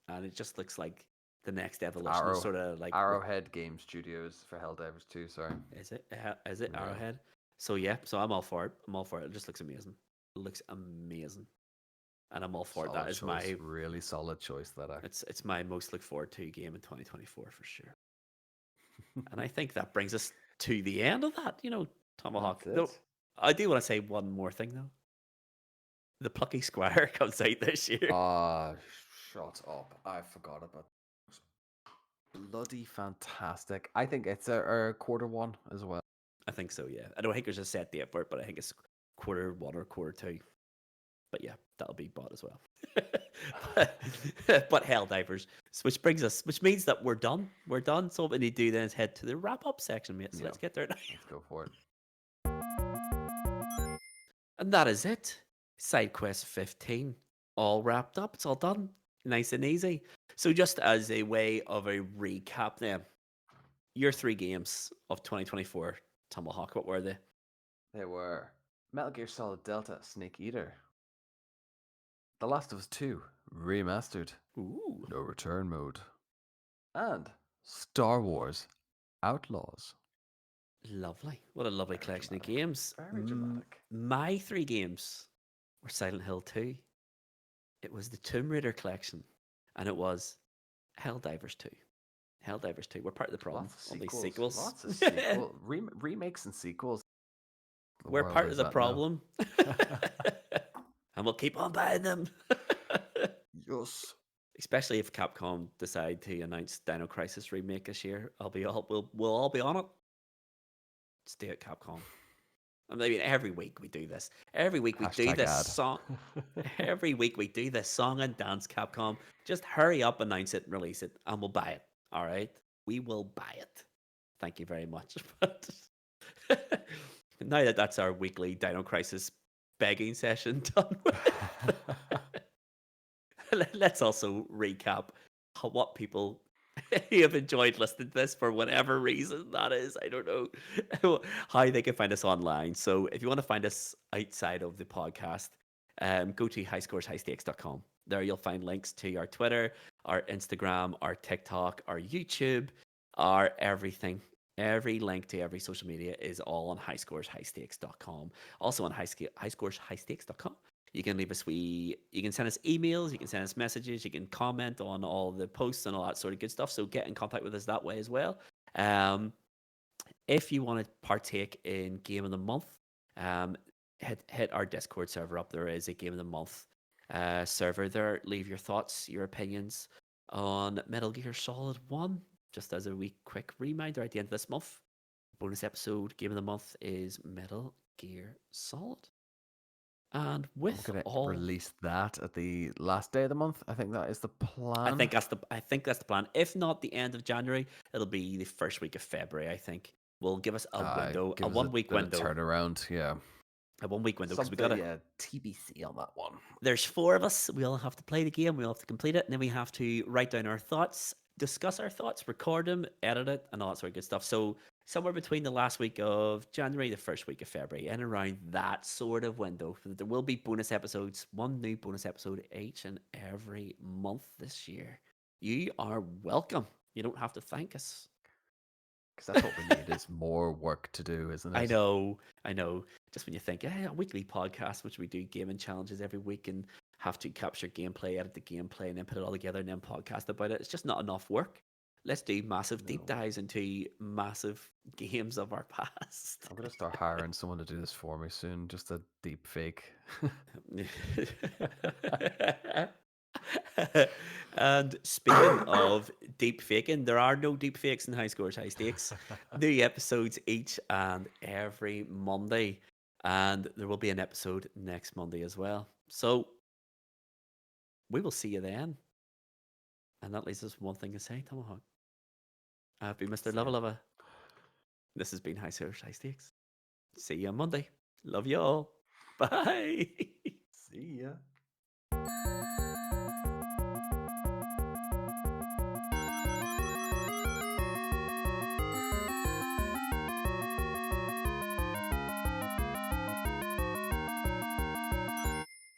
and it just looks like the next It's evolution of sort of like Arrowhead Game Studios for Helldivers 2. Sorry. is it Yeah. Arrowhead? So yeah, so I'm all for it. I'm all for it. It just looks amazing. It looks amazing, and I'm all for it. That Solid is choice. Really solid choice that it's my most look forward to game in 2024 for sure. And I think that brings us to the end of that. Tomahawk. That's Though it. I do want to say one more thing though. The Plucky Squire comes out this year. Ah, shut up. I forgot about bloody fantastic. I think it's a quarter one as well. I think so. Yeah, I don't think there's a set date for it, but I think it's quarter one or quarter two. But yeah, that'll be bought as well. but Helldivers, which means that we're done. We're done. So what we need to do then is head to the wrap up section, mate. So Yeah, let's get there now. let's go for it. And that is it. Side quest 15. All wrapped up. It's all done. Nice and easy. So just as a way of a recap then, your three games of 2024, Tomahawk, what were they? They were Metal Gear Solid Delta Snake Eater, The Last of Us 2 Remastered, Ooh, No Return Mode, and Star Wars Outlaws. lovely. What a lovely Very collection of dramatic. games. Very dramatic. My three games were Silent Hill 2. It was the Tomb Raider collection. and it was Helldivers 2. Helldivers 2. We're part of the problem Lots of on these sequels. sequels. Lots of sequel remakes and sequels. The We're world part of is the that now. problem. And we'll keep on buying them. Yes. Especially if Capcom decide to announce Dino Crisis remake this year. We'll all be on it. Stay at Capcom. I mean, every week we do this. Every week we do Hashtag this ad. song. Every week we do this song and dance, Capcom. Just hurry up, announce it, and release it, and we'll buy it. All right? We will buy it. Thank you very much. But now that that's our weekly Dino Crisis begging session done with, let's also recap what people have enjoyed listening to this for whatever reason that is. I don't know how they can find us online. So if you want to find us outside of the podcast, go to highscoreshighstakes.com. There you'll find links to our Twitter, our Instagram, our TikTok, our YouTube, our everything. Every link to every social media is all on highscoreshighstakes.com. Also on highscoreshighstakes.com. You can leave us you can send us emails, you can send us messages, you can comment on all the posts and all that sort of good stuff. So get in contact with us that way as well. If you want to partake in Game of the Month, hit our Discord server up. There is a Game of the Month server there. Leave your thoughts, your opinions on Metal Gear Solid 1. Just as a wee quick reminder at the end of this month, bonus episode Game of the Month is Metal Gear Solid. And We're with gonna all, release that at the last day of the month. I think that is the plan. I think that's the plan. If not the end of January, it'll be the first week of February. I think will give us a window, a Give us a 1 week bit of window, turnaround. Yeah. a 1 week window because we Something, gotta. yeah, TBC on that one. There's 4 of us. We all have to play the game. We all have to complete it, and then we have to write down our thoughts, discuss our thoughts, record them, edit it, and all that sort of good stuff. So somewhere between the last week of January, the first week of February, and around that sort of window, there will be bonus episodes, one new bonus episode each and every month this year. You are welcome. You don't have to thank us. Because that's what we need is more work to do, isn't it? I know. Just when you think, hey, a weekly podcast, which we do gaming challenges every week and have to capture gameplay, edit the gameplay, and then put it all together and then podcast about it, it's just not enough work. Let's do massive deep dives into massive games of our past. I'm gonna start hiring someone to do this for me soon. Just a deep fake. And speaking of deep faking, there are no deep fakes in High Scores, High Stakes. New episodes each and every Monday. And there will be an episode next Monday as well. So we will see you then. And that leaves us one thing to say, Tomahawk. I've been Mr. Luvva Luvva. This has been High Scores, High Stakes. See you on Monday. Love you all. Bye. See ya.